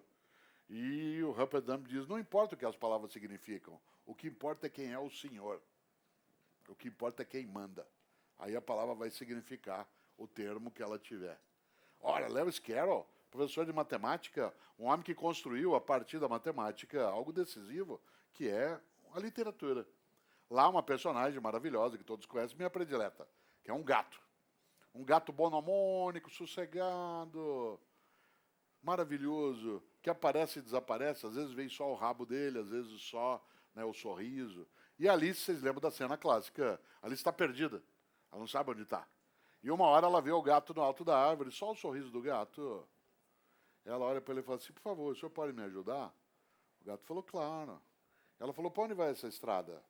E o Humpty Dumpty diz, não importa o que as palavras significam, o que importa é quem é o Senhor. O que importa é quem manda. Aí a palavra vai significar o termo que ela tiver. Ora, Lewis Carroll, professor de matemática, um homem que construiu, a partir da matemática, algo decisivo, que é a literatura. Lá uma personagem maravilhosa, que todos conhecem, minha predileta, que é um gato. Um gato bonomônico, sossegado, maravilhoso, que aparece e desaparece, às vezes vem só o rabo dele, às vezes só, né, o sorriso. E a Alice, vocês lembram da cena clássica, a Alice está perdida, ela não sabe onde está. E uma hora ela vê o gato no alto da árvore, só o sorriso do gato. Ela olha para ele e fala assim, por favor, o senhor pode me ajudar? O gato falou, claro. Ela falou, para onde vai essa estrada?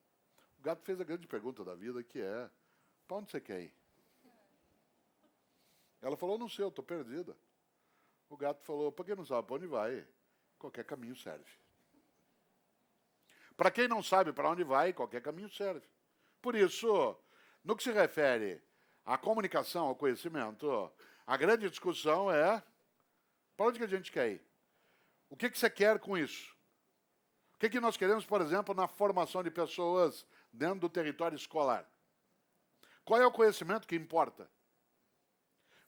O gato fez a grande pergunta da vida, que é, para onde você quer ir? Ela falou, não sei, eu estou perdida. O gato falou, para quem não sabe para onde vai, qualquer caminho serve. Para quem não sabe para onde vai, qualquer caminho serve. Por isso, no que se refere à comunicação, ao conhecimento, a grande discussão é, para onde que a gente quer ir? O que você quer com isso? O que nós queremos, por exemplo, na formação de pessoas dentro do território escolar? Qual é o conhecimento que importa?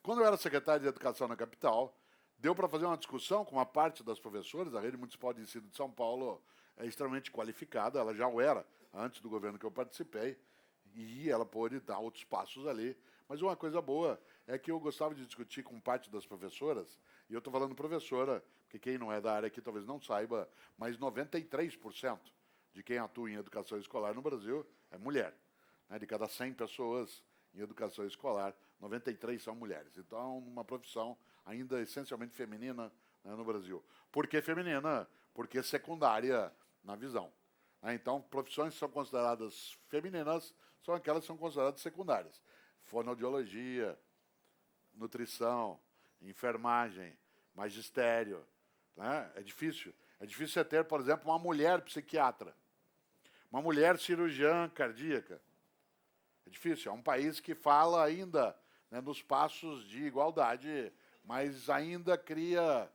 Quando eu era secretário de Educação na capital, deu para fazer uma discussão com uma parte das professoras, a Rede Municipal de Ensino de São Paulo é extremamente qualificada, ela já o era antes do governo que eu participei, e ela pôde dar outros passos ali. Mas uma coisa boa é que eu gostava de discutir com parte das professoras, e eu estou falando professora, porque quem não é da área aqui talvez não saiba, mas 93% de quem atua em educação escolar no Brasil é mulher. Né? De cada 100 pessoas em educação escolar, 93 são mulheres. Então, é uma profissão ainda essencialmente feminina, né, no Brasil. Por que feminina? Porque secundária na visão. Então, profissões que são consideradas femininas são aquelas que são consideradas secundárias. Fonoaudiologia, nutrição, enfermagem, magistério. Né? É difícil. É difícil você ter, por exemplo, uma mulher psiquiatra, uma mulher cirurgiã cardíaca. É difícil. É um país que fala ainda, né, nos passos de igualdade, mas ainda cria,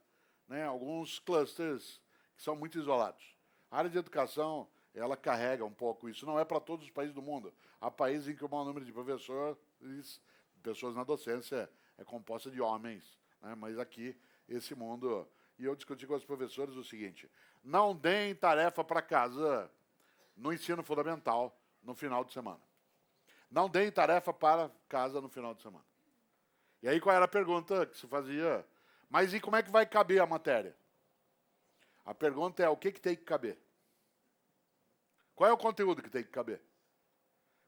né, alguns clusters que são muito isolados. A área de educação, ela carrega um pouco isso. Não é para todos os países do mundo. Há países em que o maior número de professores pessoas na docência é composta de homens, né? Mas aqui, esse mundo... E eu discuti com os professores o seguinte, não deem tarefa para casa no ensino fundamental no final de semana. Não deem tarefa para casa no final de semana. E aí qual era a pergunta que se fazia? Mas e como é que vai caber a matéria? A pergunta é o que tem que caber? Qual é o conteúdo que tem que caber?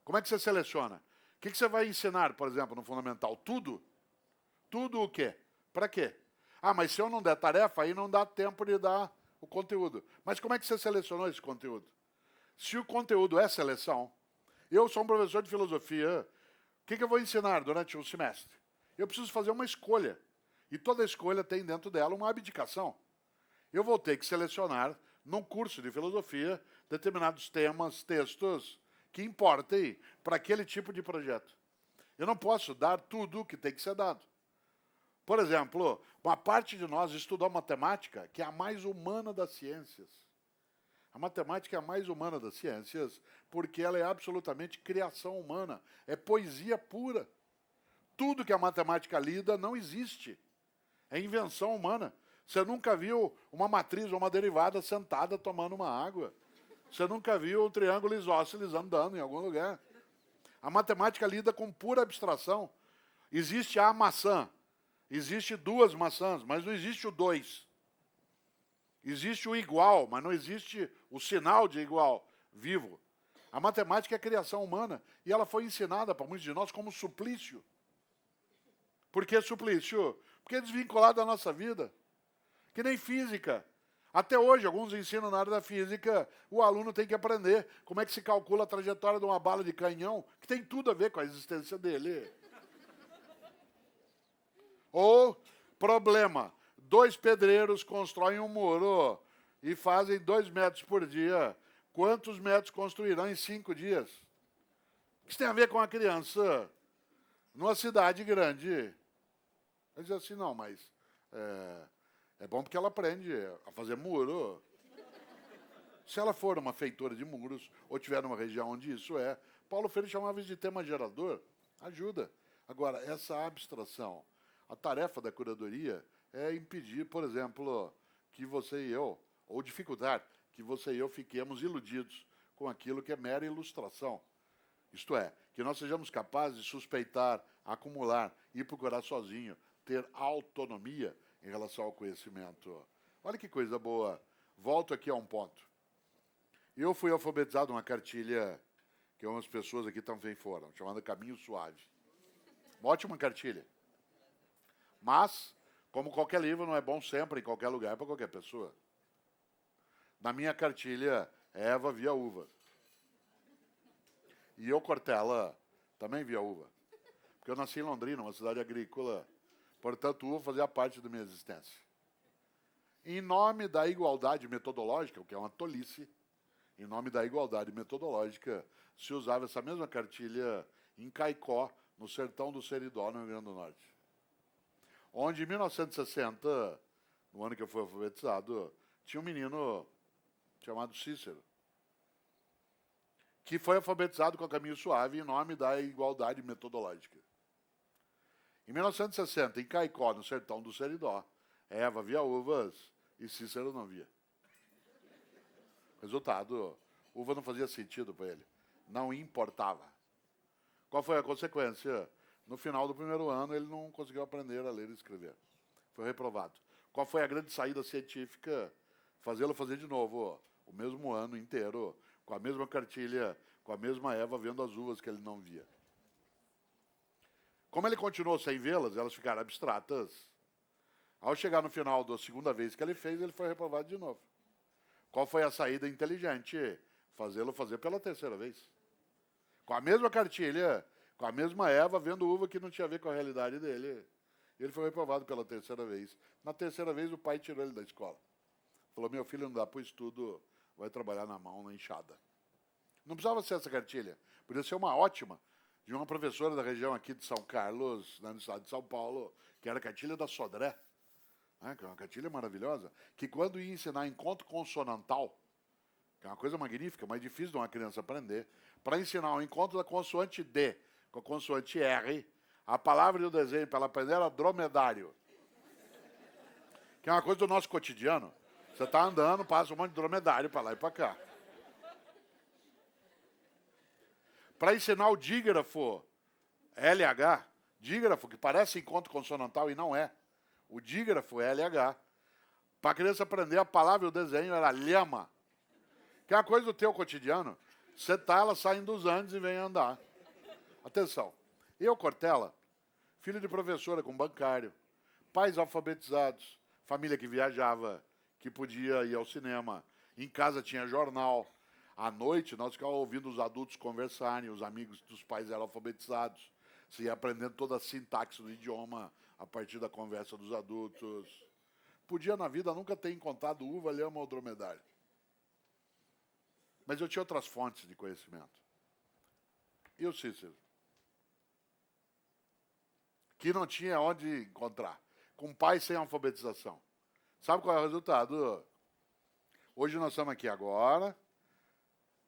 Como é que você seleciona? O que você vai ensinar, por exemplo, no fundamental? Tudo? Tudo o quê? Para quê? Ah, mas se eu não der tarefa, aí não dá tempo de dar o conteúdo. Mas como é que você selecionou esse conteúdo? Se o conteúdo é seleção, eu sou um professor de filosofia, o que eu vou ensinar durante um semestre? Eu preciso fazer uma escolha. E toda escolha tem dentro dela uma abdicação. Eu vou ter que selecionar, num curso de filosofia, determinados temas, textos, que importem para aquele tipo de projeto. Eu não posso dar tudo o que tem que ser dado. Por exemplo, uma parte de nós estudou matemática, que é a mais humana das ciências. A matemática é a mais humana das ciências, porque ela é absolutamente criação humana, é poesia pura. Tudo que a matemática lida não existe, é invenção humana. Você nunca viu uma matriz ou uma derivada sentada tomando uma água. Você nunca viu um triângulo isósceles andando em algum lugar. A matemática lida com pura abstração. Existe a maçã. Existe duas maçãs, mas não existe o dois. Existe o igual, mas não existe o sinal de igual, vivo. A matemática é criação humana e ela foi ensinada para muitos de nós como suplício. Por que suplício? Porque é desvinculado da nossa vida. Que nem física. Até hoje, alguns ensinam na área da física, o aluno tem que aprender como é que se calcula a trajetória de uma bala de canhão, que tem tudo a ver com a existência dele. Ou, problema, 2 pedreiros constroem um muro e fazem 2 metros por dia. Quantos metros construirão em 5 dias? O que isso tem a ver com a criança? Numa cidade grande. Vai dizer assim, não, mas é bom porque ela aprende a fazer muro. Se ela for uma feitora de muros, ou tiver numa região onde isso é, Paulo Freire chamava isso de tema gerador, ajuda. Agora, essa abstração, a tarefa da curadoria é impedir, por exemplo, que você e eu, ou dificultar que você e eu fiquemos iludidos com aquilo que é mera ilustração. Isto é, que nós sejamos capazes de suspeitar, acumular e procurar sozinho, ter autonomia em relação ao conhecimento. Olha que coisa boa. Volto aqui a um ponto. Eu fui alfabetizado numa cartilha que umas pessoas aqui também foram, chamada Caminho Suave. Uma ótima cartilha. Mas, como qualquer livro, não é bom sempre, em qualquer lugar, para qualquer pessoa. Na minha cartilha, Eva via uva. E eu, Cortella, também via uva. Porque eu nasci em Londrina, uma cidade agrícola. Portanto, uva fazia parte da minha existência. Em nome da igualdade metodológica, o que é uma tolice, em nome da igualdade metodológica, se usava essa mesma cartilha em Caicó, no sertão do Seridó, no Rio Grande do Norte. Onde, em 1960, no ano que eu fui alfabetizado, tinha um menino chamado Cícero, que foi alfabetizado com o Caminho Suave em nome da igualdade metodológica. Em 1960, em Caicó, no sertão do Seridó, Eva via uvas e Cícero não via. Resultado, uva não fazia sentido para ele. Não importava. Qual foi a consequência? No final do primeiro ano, ele não conseguiu aprender a ler e escrever. Foi reprovado. Qual foi a grande saída científica? Fazê-lo fazer de novo o mesmo ano inteiro, com a mesma cartilha, com a mesma Eva, vendo as uvas que ele não via. Como ele continuou sem vê-las, elas ficaram abstratas. Ao chegar no final da segunda vez que ele fez, ele foi reprovado de novo. Qual foi a saída inteligente? Fazê-lo fazer pela terceira vez. Com a mesma cartilha, com a mesma Eva, vendo uva que não tinha a ver com a realidade dele. Ele foi reprovado pela terceira vez. Na terceira vez, o pai tirou ele da escola. Falou, meu filho não dá para o estudo, vai trabalhar na mão, na enxada. Não precisava ser essa cartilha. Podia ser uma ótima, de uma professora da região aqui de São Carlos, no estado de São Paulo, que era a cartilha da Sodré, né, que é uma cartilha maravilhosa, que quando ia ensinar encontro consonantal, que é uma coisa magnífica, mas difícil de uma criança aprender, para ensinar o encontro da consoante D com a consoante R, A palavra e o desenho para ela aprender era dromedário. Que é uma coisa do nosso cotidiano. Você está andando, passa um monte de dromedário para lá e para cá. Para ensinar o dígrafo, LH, dígrafo, que parece encontro consonantal e não é. O dígrafo é LH. Para a criança aprender a palavra e o desenho era lhama. Que é uma coisa do teu cotidiano. Você tá, ela sai dos Andes e vem andar. Atenção. Eu, Cortella, filho de professora com bancário, pais alfabetizados, família que viajava, que podia ir ao cinema, em casa tinha jornal. À noite, nós ficávamos ouvindo os adultos conversarem, os amigos dos pais eram alfabetizados. Você ia aprendendo toda a sintaxe do idioma a partir da conversa dos adultos. Podia, na vida, nunca ter encontrado uva, lhama ou dromedário. Mas eu tinha outras fontes de conhecimento. E o Cícero? Que não tinha onde encontrar. Com pais sem alfabetização. Sabe qual é o resultado? Hoje nós estamos aqui agora,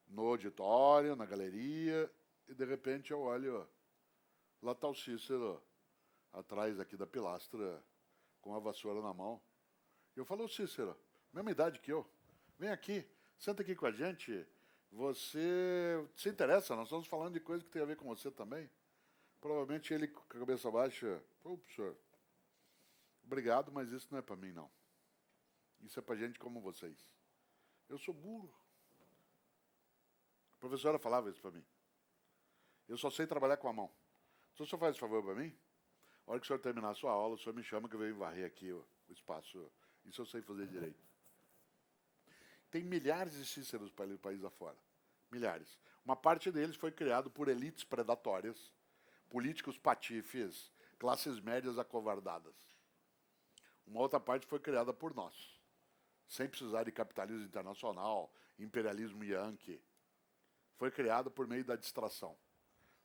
no auditório, na galeria, e de repente eu olho, lá está o Cícero, atrás aqui da pilastra, com a vassoura na mão. E eu falo, Cícero, mesma idade que eu, vem aqui, senta aqui com a gente, você se interessa, nós estamos falando de coisa que tem a ver com você também. Provavelmente ele, com a cabeça baixa, pô, professor, obrigado, mas isso não é para mim, não. Isso é para gente como vocês. Eu sou burro. A professora falava isso para mim. Eu só sei trabalhar com a mão. Então, o senhor faz um favor para mim? A hora que o senhor terminar a sua aula, o senhor me chama que eu venho varrer aqui o espaço. Isso eu sei fazer direito. Tem milhares de Cíceros para o país afora. Milhares. Uma parte deles foi criado por elites predatórias, políticos patifes, classes médias acovardadas. Uma outra parte foi criada por nós, sem precisar de capitalismo internacional, imperialismo yankee. Foi criado por meio da distração.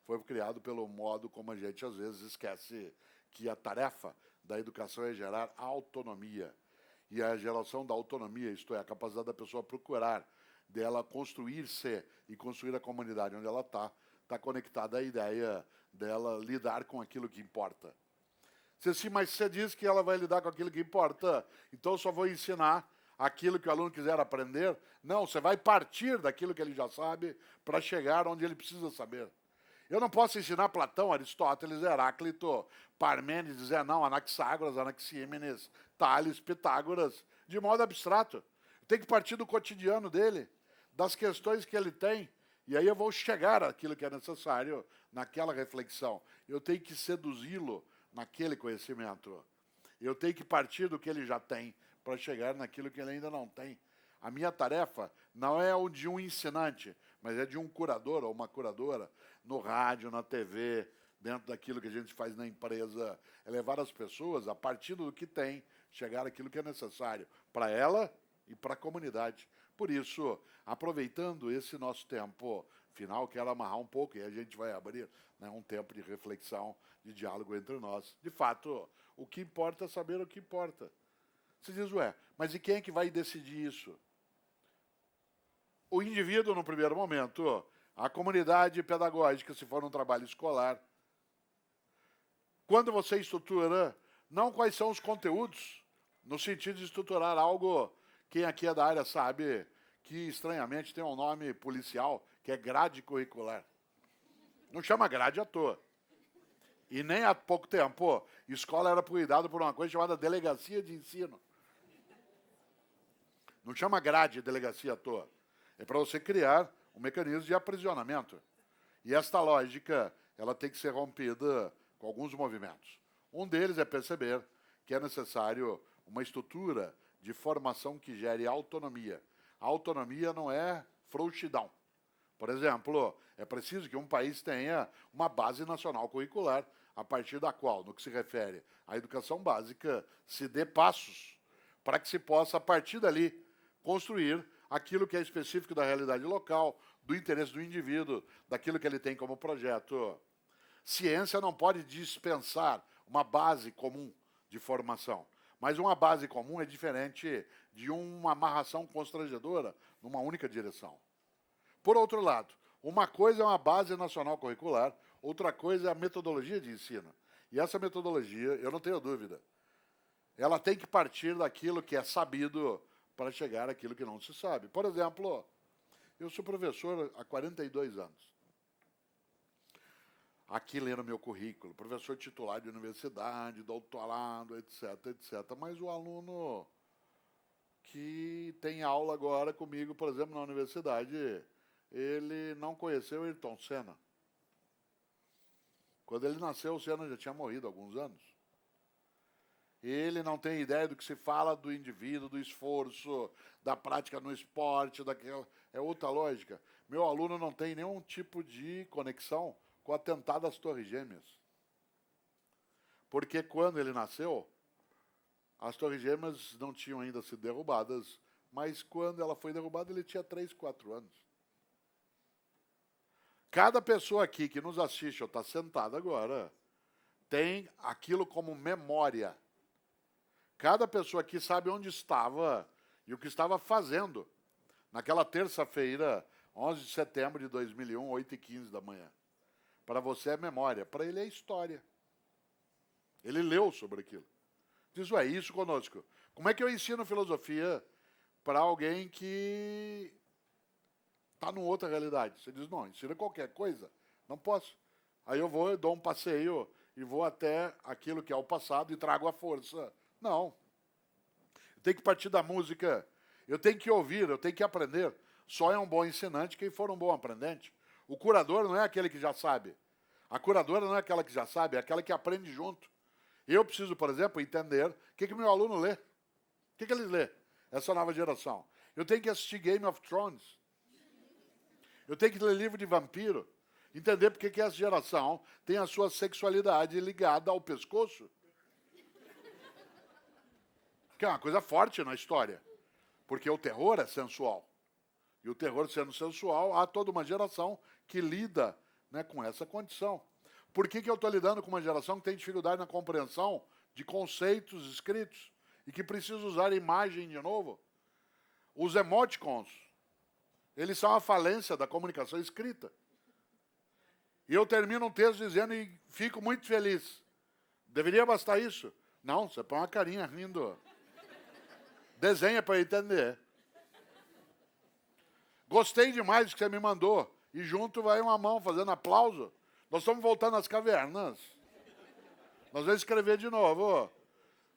Foi criado pelo modo como a gente, às vezes, esquece que a tarefa da educação é gerar autonomia. E a geração da autonomia, isto é, a capacidade da pessoa procurar, dela construir-se e construir a comunidade onde ela está conectada à ideia dela lidar com aquilo que importa. Mas você diz que ela vai lidar com aquilo que importa, então eu só vou ensinar aquilo que o aluno quiser aprender. Não, você vai partir daquilo que ele já sabe para chegar onde ele precisa saber. Eu não posso ensinar Platão, Aristóteles, Heráclito, Parmênides, Zenão, Anaxágoras, Anaxímenes, Tales, Pitágoras, de modo abstrato. Tem que partir do cotidiano dele, das questões que ele tem, e aí eu vou chegar àquilo que é necessário naquela reflexão. Eu tenho que seduzi-lo naquele conhecimento. Eu tenho que partir do que ele já tem para chegar naquilo que ele ainda não tem. A minha tarefa não é o de um ensinante, mas é de um curador ou uma curadora, no rádio, na TV, dentro daquilo que a gente faz na empresa, é levar as pessoas, a partir do que tem, chegar àquilo que é necessário para ela e para a comunidade. Por isso, aproveitando esse nosso tempo final, quero amarrar um pouco, e a gente vai abrir, né, um tempo de reflexão, de diálogo entre nós. De fato, o que importa é saber o que importa. Você diz, mas e quem é que vai decidir isso? O indivíduo, no primeiro momento, a comunidade pedagógica, se for um trabalho escolar. Quando você estrutura, não quais são os conteúdos, no sentido de estruturar algo, quem aqui é da área sabe que, estranhamente, tem um nome policial, que é grade curricular. Não chama grade à toa. E nem há pouco tempo, escola era cuidada por uma coisa chamada delegacia de ensino. Não chama grade delegacia à toa. É para você criar um mecanismo de aprisionamento. E esta lógica, ela tem que ser rompida com alguns movimentos. Um deles é perceber que é necessário uma estrutura de formação que gere autonomia. A autonomia não é frouxidão. Por exemplo, é preciso que um país tenha uma base nacional curricular, a partir da qual, no que se refere à educação básica, se dê passos para que se possa, a partir dali, construir aquilo que é específico da realidade local, do interesse do indivíduo, daquilo que ele tem como projeto. Ciência não pode dispensar uma base comum de formação, mas uma base comum é diferente de uma amarração constrangedora numa única direção. Por outro lado, uma coisa é uma base nacional curricular, outra coisa é a metodologia de ensino. E essa metodologia, eu não tenho dúvida, ela tem que partir daquilo que é sabido para chegar àquilo que não se sabe. Por exemplo, eu sou professor há 42 anos. Aqui lendo meu currículo, professor titular de universidade, doutorado, etc, etc. Mas o aluno que tem aula agora comigo, por exemplo, na universidade, ele não conheceu Ayrton Senna. Quando ele nasceu, o Senna já tinha morrido há alguns anos. Ele não tem ideia do que se fala do indivíduo, do esforço, da prática no esporte, daquela... É outra lógica. Meu aluno não tem nenhum tipo de conexão com o atentado às Torres Gêmeas. Porque quando ele nasceu, as Torres Gêmeas não tinham ainda sido derrubadas, mas quando ela foi derrubada, ele tinha 3, 4 anos. Cada pessoa aqui que nos assiste, ou está sentada agora, tem aquilo como memória. Cada pessoa aqui sabe onde estava e o que estava fazendo naquela terça-feira, 11 de setembro de 2001, 8h15 da manhã. Para você é memória, para ele é história. Ele leu sobre aquilo. Diz, ué, isso conosco. Como é que eu ensino filosofia para alguém que está numa outra realidade? Você diz, não, ensina qualquer coisa. Não posso. Aí eu vou, eu dou um passeio e vou até aquilo que é o passado e trago a força. Não. Eu tenho que partir da música. Eu tenho que ouvir, eu tenho que aprender. Só é um bom ensinante quem for um bom aprendente. O curador não é aquele que já sabe. A curadora não é aquela que já sabe, é aquela que aprende junto. Eu preciso, por exemplo, entender o que meu aluno lê. O que eles lê? Essa nova geração. Eu tenho que assistir Game of Thrones. Eu tenho que ler livro de vampiro. Entender porque que essa geração tem a sua sexualidade ligada ao pescoço. Que é uma coisa forte na história. Porque o terror é sensual. E o terror sendo sensual, há toda uma geração que lida, né, com essa condição. Por que eu estou lidando com uma geração que tem dificuldade na compreensão de conceitos escritos e que precisa usar imagem de novo? Os emoticons, eles são a falência da comunicação escrita. E eu termino um texto dizendo e fico muito feliz. Deveria bastar isso? Não, você põe uma carinha rindo. Desenha para entender. Gostei demais do que você me mandou. E junto vai uma mão fazendo aplauso. Nós estamos voltando às cavernas. Nós vamos escrever de novo.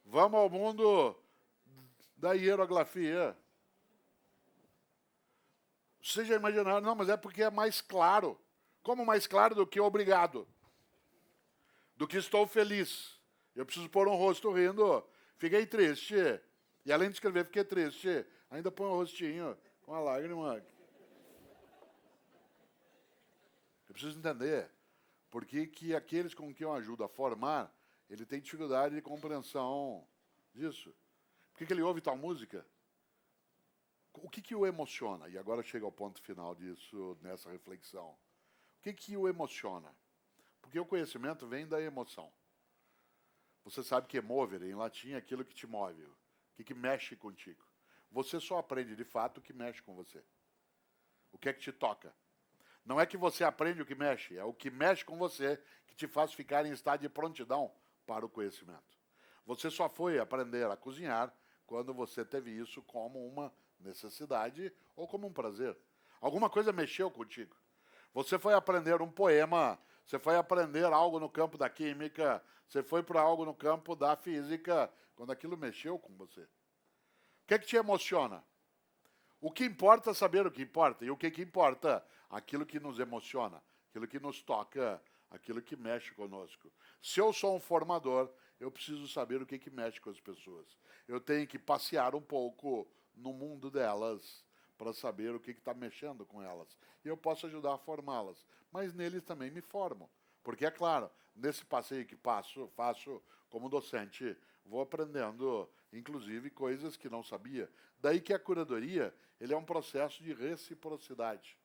Vamos ao mundo da hieroglifia. Vocês já imaginaram? Não, mas é porque é mais claro. Como mais claro do que obrigado? Do que estou feliz. Eu preciso pôr um rosto rindo. Fiquei triste. E além de escrever, fiquei triste. Ainda põe um rostinho com a lágrima. Eu preciso entender por que aqueles com quem eu ajudo a formar, ele tem dificuldade de compreensão disso. Por que ele ouve tal música? O que o emociona? E agora chega ao ponto final disso, nessa reflexão. O que o emociona? Porque o conhecimento vem da emoção. Você sabe que mover, em latim, é aquilo que te move, que mexe contigo. Você só aprende, de fato, o que mexe com você. O que é que te toca? Não é que você aprende o que mexe, é o que mexe com você que te faz ficar em estado de prontidão para o conhecimento. Você só foi aprender a cozinhar quando você teve isso como uma necessidade ou como um prazer. Alguma coisa mexeu contigo. Você foi aprender um poema, você foi aprender algo no campo da química, você foi para algo no campo da física, quando aquilo mexeu com você. O que é que te emociona? O que importa é saber o que importa. E o que importa? Aquilo que nos emociona, aquilo que nos toca, aquilo que mexe conosco. Se eu sou um formador, eu preciso saber o que mexe com as pessoas. Eu tenho que passear um pouco no mundo delas para saber o que está mexendo com elas. E eu posso ajudar a formá-las. Mas neles também me formo. Porque, é claro, nesse passeio que faço como docente, vou aprendendo, inclusive, coisas que não sabia. Daí que a curadoria ele é um processo de reciprocidade.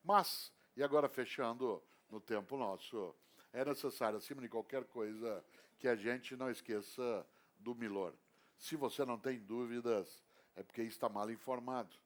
Mas, e agora fechando no tempo nosso, é necessário, acima de qualquer coisa, que a gente não esqueça do Milor. Se você não tem dúvidas, é porque está mal informado.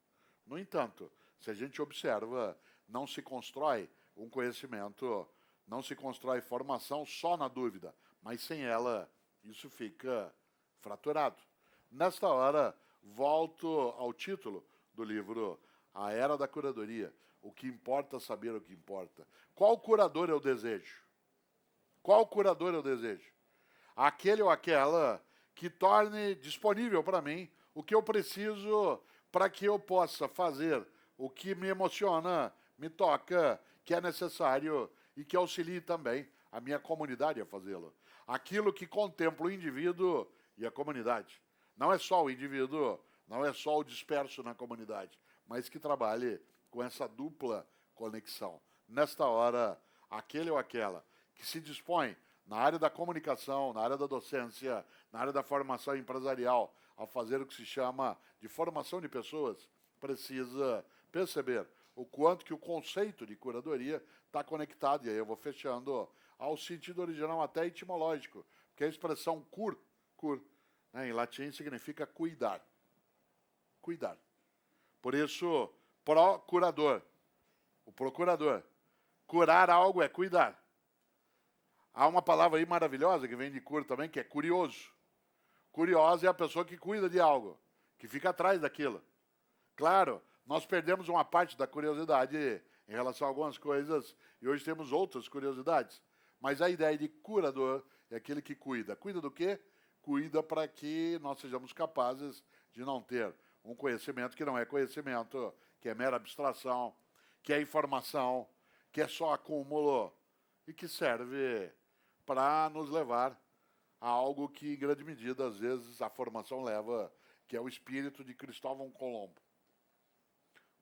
No entanto, se a gente observa, não se constrói um conhecimento, não se constrói formação só na dúvida, mas sem ela isso fica fraturado. Nesta hora, volto ao título do livro, A Era da Curadoria. O que importa saber o que importa. Qual curador eu desejo? Qual curador eu desejo? Aquele ou aquela que torne disponível para mim o que eu preciso para que eu possa fazer o que me emociona, me toca, que é necessário e que auxilie também a minha comunidade a fazê-lo. Aquilo que contempla o indivíduo e a comunidade. Não é só o indivíduo, não é só o disperso na comunidade, mas que trabalhe com essa dupla conexão. Nesta hora, aquele ou aquela que se dispõe na área da comunicação, na área da docência, na área da formação empresarial, a fazer o que se chama de formação de pessoas, precisa perceber o quanto que o conceito de curadoria está conectado, e aí eu vou fechando, ao sentido original até etimológico, porque a expressão cur, né, em latim significa cuidar. Cuidar. Por isso, procurador. O procurador. Curar algo é cuidar. Há uma palavra aí maravilhosa que vem de cura também, que é curioso. Curiosa é a pessoa que cuida de algo, que fica atrás daquilo. Claro, nós perdemos uma parte da curiosidade em relação a algumas coisas e hoje temos outras curiosidades. Mas a ideia de curador é aquele que cuida. Cuida do quê? Cuida para que nós sejamos capazes de não ter um conhecimento que não é conhecimento, que é mera abstração, que é informação, que é só acúmulo e que serve para nos levar a algo que, em grande medida, às vezes, a formação leva, que é o espírito de Cristóvão Colombo.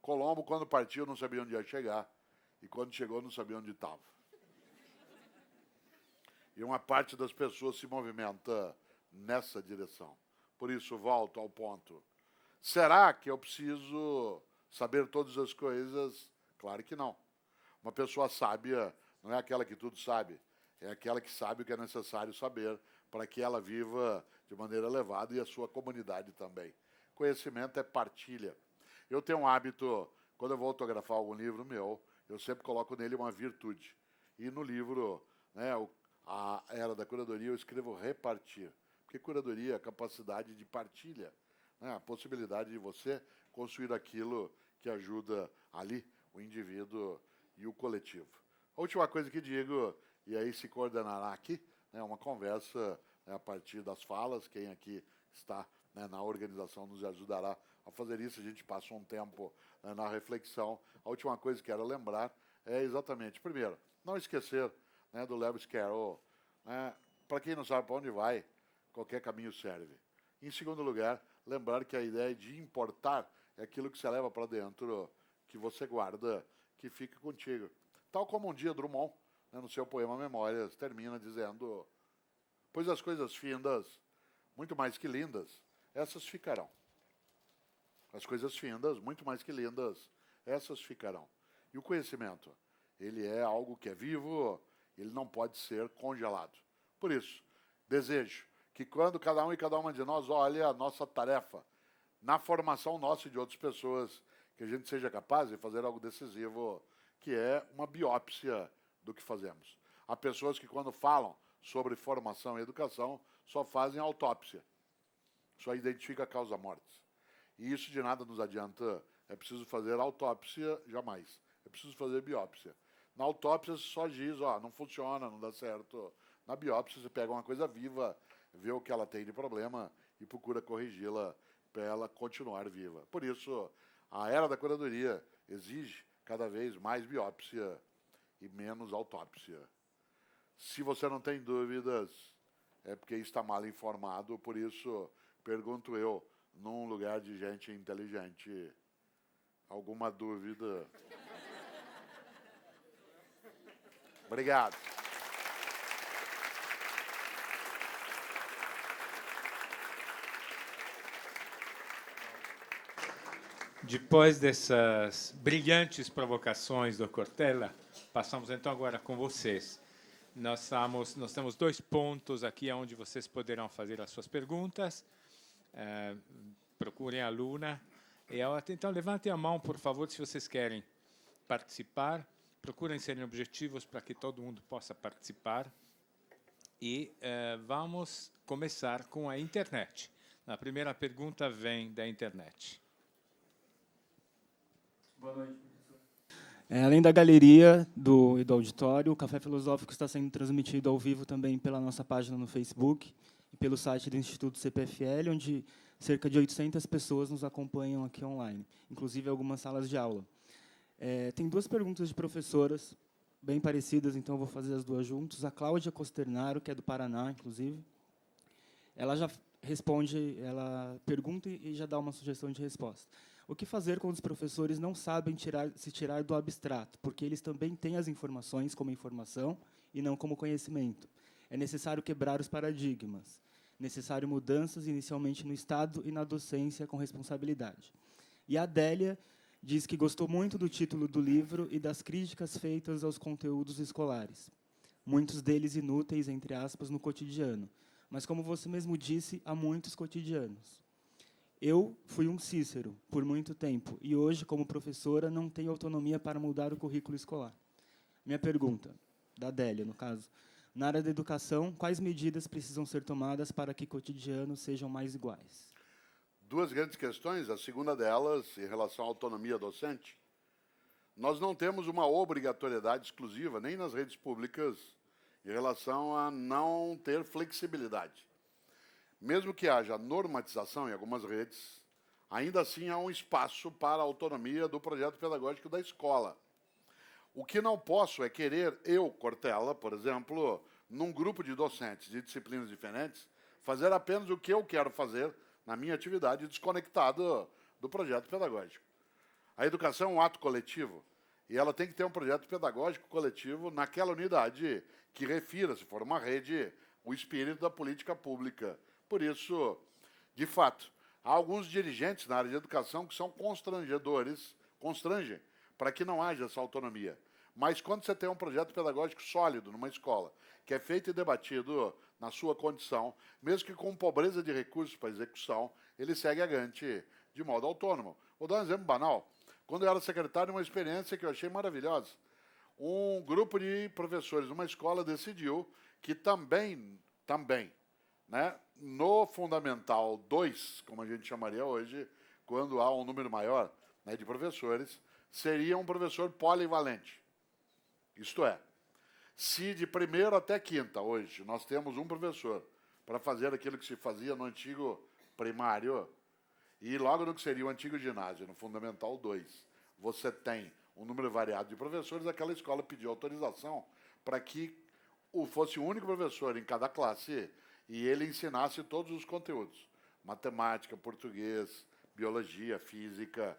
Colombo, quando partiu, não sabia onde ia chegar, e quando chegou, não sabia onde estava. E uma parte das pessoas se movimenta nessa direção. Por isso, volto ao ponto. Será que eu preciso saber todas as coisas? Claro que não. Uma pessoa sábia não é aquela que tudo sabe, é aquela que sabe o que é necessário saber para que ela viva de maneira elevada e a sua comunidade também. Conhecimento é partilha. Eu tenho um hábito, quando eu vou autografar algum livro meu, eu sempre coloco nele uma virtude. E no livro, né, A Era da Curadoria, eu escrevo repartir. Porque curadoria é a capacidade de partilha, né, a possibilidade de você construir aquilo que ajuda ali o indivíduo e o coletivo. A última coisa que digo, e aí se coordenará aqui, né, uma conversa, né, a partir das falas, quem aqui está, né, na organização nos ajudará a fazer isso, a gente passa um tempo, né, na reflexão. A última coisa que quero lembrar é exatamente, primeiro, não esquecer, né, do Lewis Carroll, né, para quem não sabe para onde vai, qualquer caminho serve. Em segundo lugar, lembrar que a ideia de importar é aquilo que você leva para dentro, que você guarda, que fica contigo. Tal como um dia Drummond, né, no seu poema Memórias, termina dizendo: pois as coisas findas, muito mais que lindas, essas ficarão. As coisas findas, muito mais que lindas, essas ficarão. E o conhecimento, ele é algo que é vivo, ele não pode ser congelado. Por isso, desejo que quando cada um e cada uma de nós olhe a nossa tarefa na formação nossa e de outras pessoas, que a gente seja capaz de fazer algo decisivo, que é uma biópsia do que fazemos. Há pessoas que, quando falam sobre formação e educação, só fazem autópsia, só identifica a causa-morte. E isso de nada nos adianta. É preciso fazer autópsia, jamais. É preciso fazer biópsia. Na autópsia, você só diz, ó, não funciona, não dá certo. Na biópsia, você pega uma coisa viva, vê o que ela tem de problema e procura corrigi-la para ela continuar viva. Por isso, a era da curadoria exige cada vez mais biópsia e menos autópsia. Se você não tem dúvidas, é porque está mal informado. Por isso, pergunto eu, num lugar de gente inteligente, alguma dúvida? Obrigado. Depois dessas brilhantes provocações do Cortella, passamos então agora com vocês. Nós temos 2 pontos aqui onde vocês poderão fazer as suas perguntas. Procurem a Luna. Então, levantem a mão, por favor, se vocês querem participar. Procurem serem objetivos para que todo mundo possa participar. E vamos começar com a internet. A primeira pergunta vem da internet. Boa noite, professor. Além da galeria e do auditório, o Café Filosófico está sendo transmitido ao vivo também pela nossa página no Facebook e pelo site do Instituto CPFL, onde cerca de 800 pessoas nos acompanham aqui online, inclusive algumas salas de aula. Tem duas perguntas de professoras bem parecidas, então eu vou fazer as duas juntos. A Cláudia Costernaro, que é do Paraná, inclusive, ela já responde, ela pergunta e já dá uma sugestão de resposta. O que fazer quando os professores não sabem se tirar do abstrato, porque eles também têm as informações como informação e não como conhecimento? É necessário quebrar os paradigmas, necessário mudanças inicialmente no Estado e na docência com responsabilidade. E a Adélia diz que gostou muito do título do livro e das críticas feitas aos conteúdos escolares, muitos deles inúteis, entre aspas, no cotidiano. Mas, como você mesmo disse, há muitos cotidianos. Eu fui um Cícero por muito tempo e hoje, como professora, não tenho autonomia para mudar o currículo escolar. Minha pergunta, da Adélia, no caso, na área da educação, quais medidas precisam ser tomadas para que cotidianos sejam mais iguais? Duas grandes questões. A segunda delas, em relação à autonomia docente. Nós não temos uma obrigatoriedade exclusiva, nem nas redes públicas, em relação a não ter flexibilidade. Mesmo que haja normatização em algumas redes, ainda assim há um espaço para a autonomia do projeto pedagógico da escola. O que não posso é querer eu, Cortella, por exemplo, num grupo de docentes de disciplinas diferentes, fazer apenas o que eu quero fazer na minha atividade, desconectado do projeto pedagógico. A educação é um ato coletivo, e ela tem que ter um projeto pedagógico coletivo naquela unidade que refira, se for uma rede, o espírito da política pública. Por isso, de fato, há alguns dirigentes na área de educação que são constrangem para que não haja essa autonomia. Mas quando você tem um projeto pedagógico sólido numa escola, que é feito e debatido na sua condição, mesmo que com pobreza de recursos para execução, ele segue adiante de modo autônomo. Vou dar um exemplo banal. Quando eu era secretário, uma experiência que eu achei maravilhosa. Um grupo de professores numa escola decidiu que também, né, no Fundamental 2, como a gente chamaria hoje, quando há um número maior, né, de professores, seria um professor polivalente. Isto é, se de primeiro até quinta, hoje, nós temos um professor para fazer aquilo que se fazia no antigo primário, e logo no que seria o antigo ginásio, no Fundamental 2, você tem um número variado de professores, aquela escola pediu autorização para que fosse um único professor em cada classe e ele ensinasse todos os conteúdos. Matemática, português, biologia, física.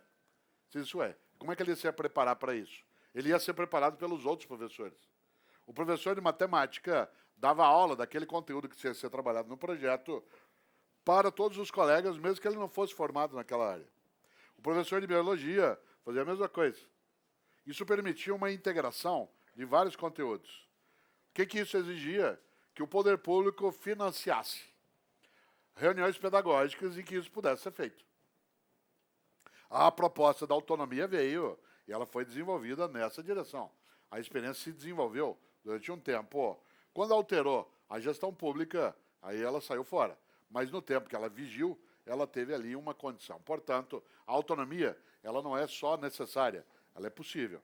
Isso é. Como é que ele ia se preparar para isso? Ele ia ser preparado pelos outros professores. O professor de matemática dava aula daquele conteúdo que ia ser trabalhado no projeto para todos os colegas, mesmo que ele não fosse formado naquela área. O professor de biologia fazia a mesma coisa. Isso permitia uma integração de vários conteúdos. O que isso exigia? Que o poder público financiasse reuniões pedagógicas em que isso pudesse ser feito. A proposta da autonomia veio e ela foi desenvolvida nessa direção. A experiência se desenvolveu durante um tempo. Quando alterou a gestão pública, aí ela saiu fora. Mas no tempo que ela vigiu, ela teve ali uma condição. Portanto, a autonomia ela não é só necessária, ela é possível.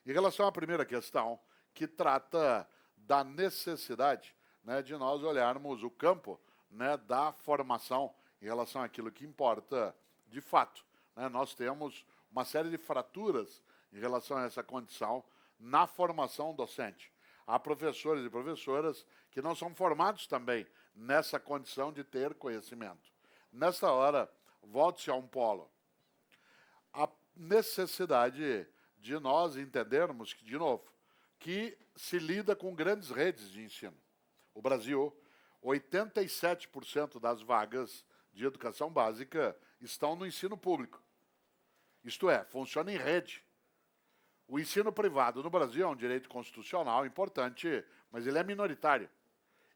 Em relação à primeira questão, que trata da necessidade, né, de nós olharmos o campo, né, da formação em relação àquilo que importa de fato. Né, nós temos uma série de fraturas em relação a essa condição na formação docente. Há professores e professoras que não são formados também nessa condição de ter conhecimento. Nessa hora, volte-se a um polo. A necessidade de nós entendermos, que, de novo, que se lida com grandes redes de ensino. O Brasil, 87% das vagas de educação básica estão no ensino público. Isto é, funciona em rede. O ensino privado no Brasil é um direito constitucional importante, mas ele é minoritário.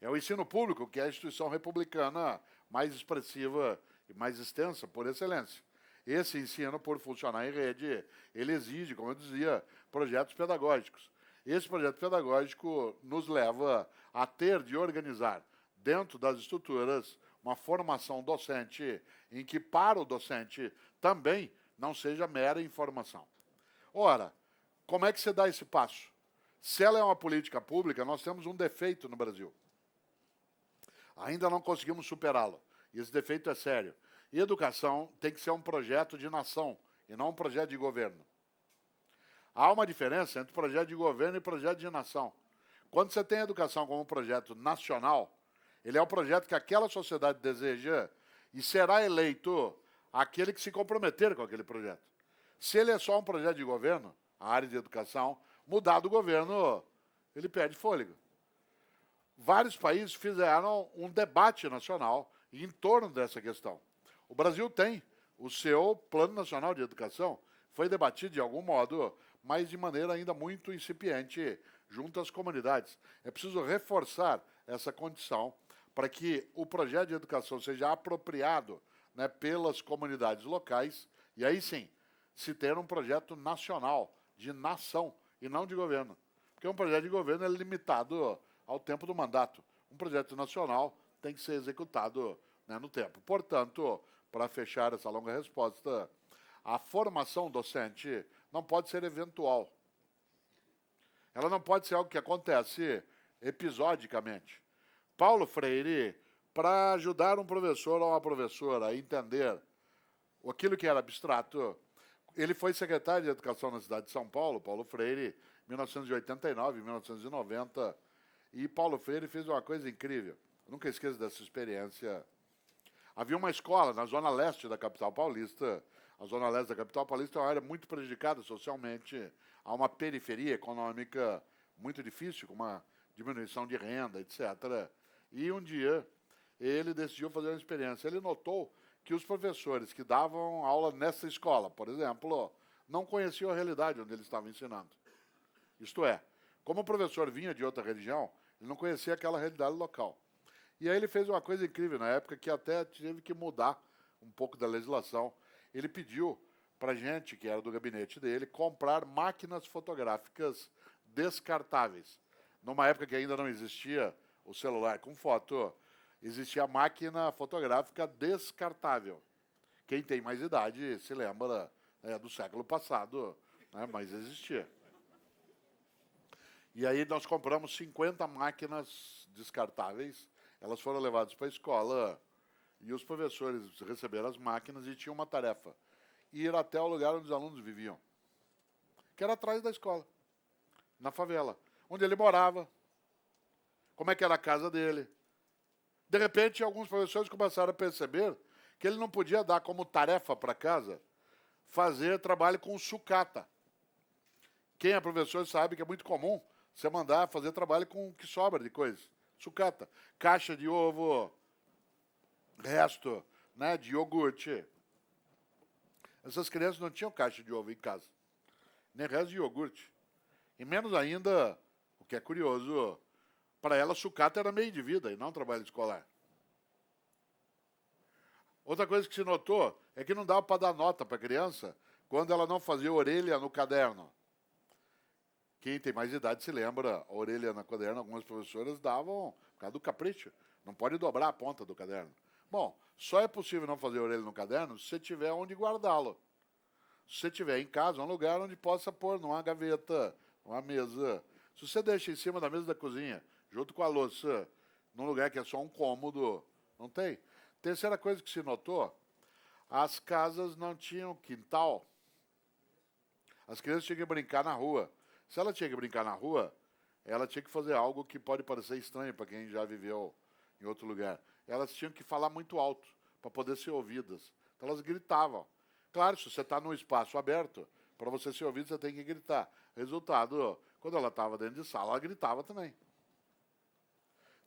É o ensino público que é a instituição republicana mais expressiva e mais extensa, por excelência. Esse ensino, por funcionar em rede, ele exige, como eu dizia, projetos pedagógicos. Esse projeto pedagógico nos leva a ter de organizar, dentro das estruturas, uma formação docente em que, para o docente, também não seja mera informação. Ora, como é que se dá esse passo? Se ela é uma política pública, nós temos um defeito no Brasil. Ainda não conseguimos superá-lo. E esse defeito é sério. E educação tem que ser um projeto de nação e não um projeto de governo. Há uma diferença entre projeto de governo e projeto de nação. Quando você tem a educação como um projeto nacional, ele é o projeto que aquela sociedade deseja e será eleito aquele que se comprometer com aquele projeto. Se ele é só um projeto de governo, a área de educação, mudar do governo, ele perde fôlego. Vários países fizeram um debate nacional em torno dessa questão. O Brasil tem o seu Plano Nacional de Educação, foi debatido de algum modo, mas de maneira ainda muito incipiente junto às comunidades. É preciso reforçar essa condição para que o projeto de educação seja apropriado, né, pelas comunidades locais e aí sim, se ter um projeto nacional, de nação e não de governo. Porque um projeto de governo é limitado ao tempo do mandato. Um projeto nacional tem que ser executado, né, no tempo. Portanto, para fechar essa longa resposta, a formação docente não pode ser eventual. Ela não pode ser algo que acontece episodicamente. Paulo Freire, para ajudar um professor ou uma professora a entender aquilo que era abstrato, ele foi secretário de Educação na cidade de São Paulo, Paulo Freire, 1989, 1990, e Paulo Freire fez uma coisa incrível. Eu nunca esqueço dessa experiência. Havia uma escola na zona leste da capital paulista. A zona leste da capital paulista é uma área muito prejudicada socialmente, há uma periferia econômica muito difícil, com uma diminuição de renda, etc. E um dia ele decidiu fazer uma experiência. Ele notou que os professores que davam aula nessa escola, por exemplo, não conheciam a realidade onde ele estava ensinando. Isto é, como o professor vinha de outra religião, ele não conhecia aquela realidade local. E aí ele fez uma coisa incrível na época, que até teve que mudar um pouco da legislação. Ele pediu para a gente, que era do gabinete dele, comprar máquinas fotográficas descartáveis. Numa época que ainda não existia o celular com foto, existia a máquina fotográfica descartável. Quem tem mais idade se lembra, do século passado, né, mas existia. E aí nós compramos 50 máquinas descartáveis, elas foram levadas para a escola e os professores receberam as máquinas e tinham uma tarefa: ir até o lugar onde os alunos viviam, que era atrás da escola, na favela, onde ele morava, como é que era a casa dele. De repente, alguns professores começaram a perceber que ele não podia dar como tarefa para casa fazer trabalho com sucata. Quem é professor sabe que é muito comum você mandar fazer trabalho com o que sobra de coisa. Sucata, caixa de ovo, resto, né, de iogurte. Essas crianças não tinham caixa de ovo em casa, nem resto de iogurte. E menos ainda, o que é curioso, para ela sucata era meio de vida e não trabalho escolar. Outra coisa que se notou é que não dava para dar nota para a criança quando ela não fazia orelha no caderno. Quem tem mais idade se lembra, a orelha no caderno, algumas professoras davam por causa do capricho. Não pode dobrar a ponta do caderno. Bom, só é possível não fazer orelha no caderno se você tiver onde guardá-lo. Se você tiver em casa, um lugar onde possa pôr numa gaveta, numa mesa. Se você deixa em cima da mesa da cozinha, junto com a louça, num lugar que é só um cômodo, não tem. Terceira coisa que se notou, as casas não tinham quintal. As crianças tinham que brincar na rua. Se ela tinha que brincar na rua, ela tinha que fazer algo que pode parecer estranho para quem já viveu em outro lugar. Elas tinham que falar muito alto para poder ser ouvidas. Então elas gritavam. Claro, se você está num espaço aberto, para você ser ouvido, você tem que gritar. Resultado, quando ela estava dentro de sala, ela gritava também.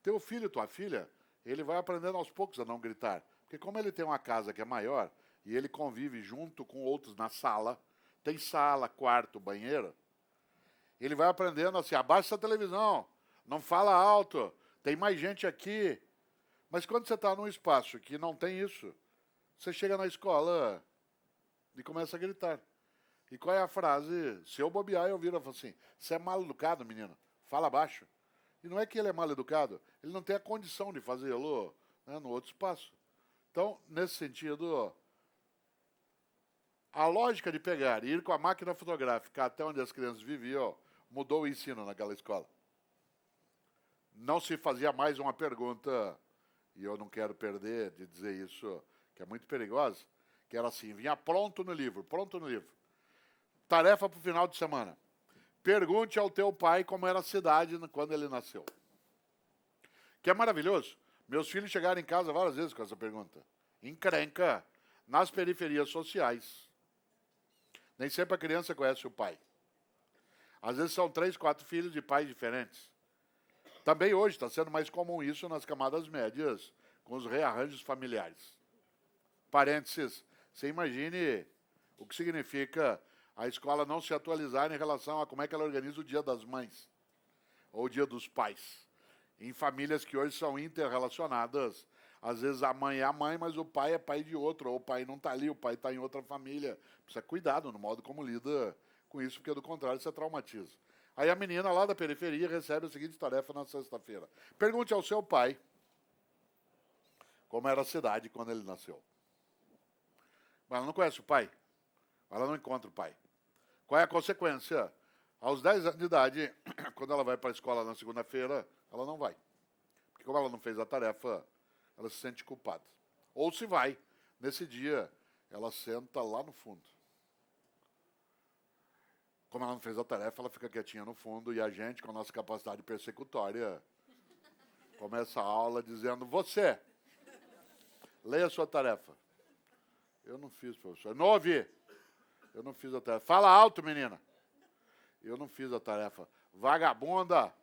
Teu filho, tua filha, ele vai aprendendo aos poucos a não gritar. Porque como ele tem uma casa que é maior, e ele convive junto com outros na sala, tem sala, quarto, banheiro, ele vai aprendendo assim: abaixa essa televisão, não fala alto, tem mais gente aqui. Mas quando você está num espaço que não tem isso, você chega na escola e começa a gritar. E qual é a frase? Se eu bobear, eu viro e falo assim, você é mal educado, menino, fala baixo. E não é que ele é mal educado, ele não tem a condição de fazê-lo, né, no outro espaço. Então, nesse sentido, a lógica de pegar e ir com a máquina fotográfica até onde as crianças viviam mudou o ensino naquela escola. Não se fazia mais uma pergunta, e eu não quero perder de dizer isso, que é muito perigosa, que era assim, vinha pronto no livro. Tarefa para o final de semana. Pergunte ao teu pai como era a cidade quando ele nasceu. Que é maravilhoso. Meus filhos chegaram em casa várias vezes com essa pergunta. Encrenca nas periferias sociais. Nem sempre a criança conhece o pai. Às vezes são 3, 4 filhos de pais diferentes. Também hoje está sendo mais comum isso nas camadas médias, com os rearranjos familiares. Parênteses, você imagine o que significa a escola não se atualizar em relação a como é que ela organiza o Dia das Mães, ou o Dia dos Pais. Em famílias que hoje são interrelacionadas, às vezes a mãe é a mãe, mas o pai é pai de outro, ou o pai não está ali, o pai está em outra família. Precisa cuidado no modo como lida com isso, porque do contrário você traumatiza. Aí a menina lá da periferia recebe a seguinte tarefa na sexta-feira. Pergunte ao seu pai como era a cidade quando ele nasceu. Mas ela não conhece o pai. Ela não encontra o pai. Qual é a consequência? Aos 10 anos de idade, quando ela vai para a escola na segunda-feira, ela não vai. Porque como ela não fez a tarefa, ela se sente culpada. Ou se vai, nesse dia, ela senta lá no fundo. Como ela não fez a tarefa, ela fica quietinha no fundo e a gente, com a nossa capacidade persecutória, começa a aula dizendo, você, leia a sua tarefa. Eu não fiz, professor. Eu não ouvi. Eu não fiz a tarefa. Fala alto, menina. Eu não fiz a tarefa. Vagabunda.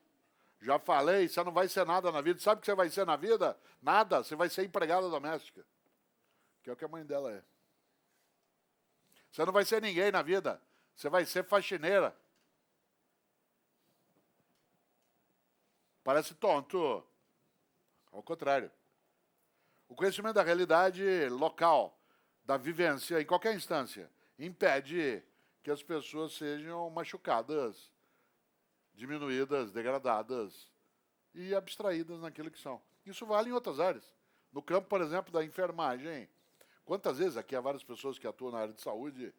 Já falei, você não vai ser nada na vida. Sabe o que você vai ser na vida? Nada. Você vai ser empregada doméstica. Que é o que a mãe dela é. Você não vai ser ninguém na vida. Você vai ser faxineira. Parece tonto. Ao contrário. O conhecimento da realidade local, da vivência, em qualquer instância, impede que as pessoas sejam machucadas, diminuídas, degradadas e abstraídas naquilo que são. Isso vale em outras áreas. No campo, por exemplo, da enfermagem. Quantas vezes, aqui há várias pessoas que atuam na área de saúde,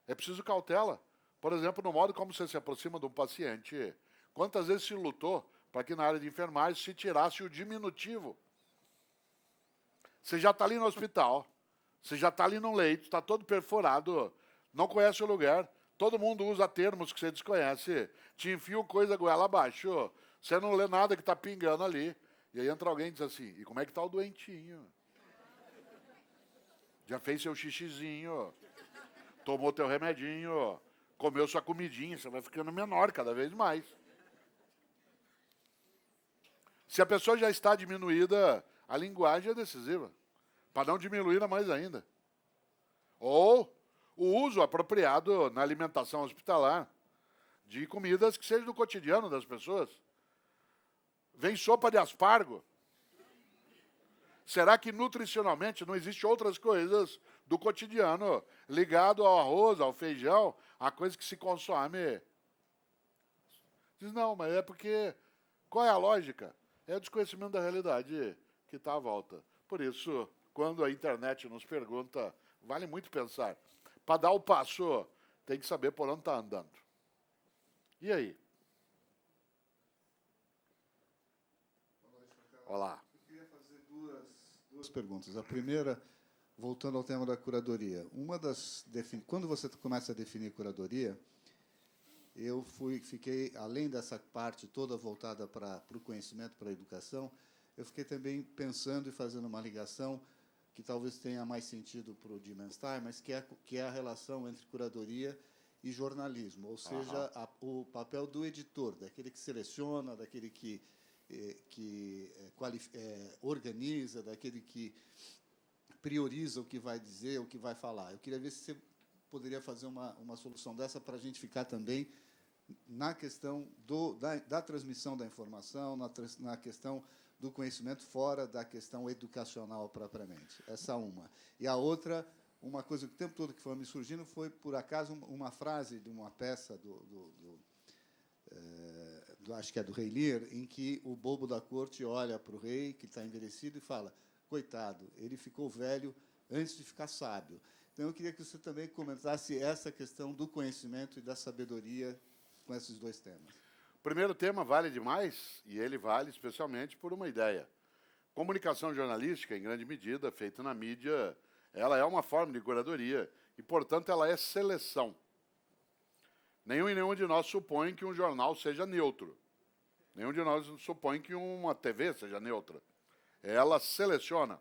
é preciso cautela. Por exemplo, no modo como você se aproxima de um paciente. Quantas vezes se lutou para que na área de enfermagem se tirasse o diminutivo? Você já está ali no hospital, você já está ali no leito, está todo perfurado, não conhece o lugar, todo mundo usa termos que você desconhece, te enfia coisa goela abaixo, você não lê nada que está pingando ali. E aí entra alguém e diz assim, e como é que está o doentinho? Já fez seu xixizinho, tomou teu remedinho, comeu sua comidinha, você vai ficando menor cada vez mais. Se a pessoa já está diminuída, a linguagem é decisiva, para não diminuir mais ainda. Ou o uso apropriado na alimentação hospitalar de comidas que sejam do cotidiano das pessoas. Vem sopa de aspargo. Será que nutricionalmente não existem outras coisas do cotidiano ligado ao arroz, ao feijão, a coisa que se consome? Diz, não, mas é porque... Qual é a lógica? É o desconhecimento da realidade que está à volta. Por isso, quando a internet nos pergunta, vale muito pensar. Para dar o passo, tem que saber por onde está andando. E aí? Olá. Eu queria fazer duas perguntas. A primeira, voltando ao tema da curadoria. Quando você começa a definir curadoria, eu fiquei, além dessa parte toda voltada para o conhecimento, para a educação, eu fiquei também pensando e fazendo uma ligação que talvez tenha mais sentido para o Dimenstein, mas que é a relação entre curadoria e jornalismo, ou seja, o papel do editor, daquele que seleciona, daquele que organiza, daquele que prioriza o que vai dizer, o que vai falar. Eu queria ver se você poderia fazer uma solução dessa para a gente ficar também na questão da transmissão da informação, na questão do conhecimento fora da questão educacional propriamente. Essa uma. E a outra, uma coisa que o tempo todo que foi me surgindo foi, por acaso, uma frase de uma peça acho que é do Rei Lear, em que o bobo da corte olha para o rei, que está envelhecido, e fala: coitado, ele ficou velho antes de ficar sábio. Então, eu queria que você também comentasse essa questão do conhecimento e da sabedoria com esses dois temas. O primeiro tema vale demais, e ele vale especialmente por uma ideia. Comunicação jornalística, em grande medida, feita na mídia, ela é uma forma de curadoria e, portanto, ela é seleção. Nenhum de nós supõe que um jornal seja neutro. Nenhum de nós supõe que uma TV seja neutra. Ela seleciona.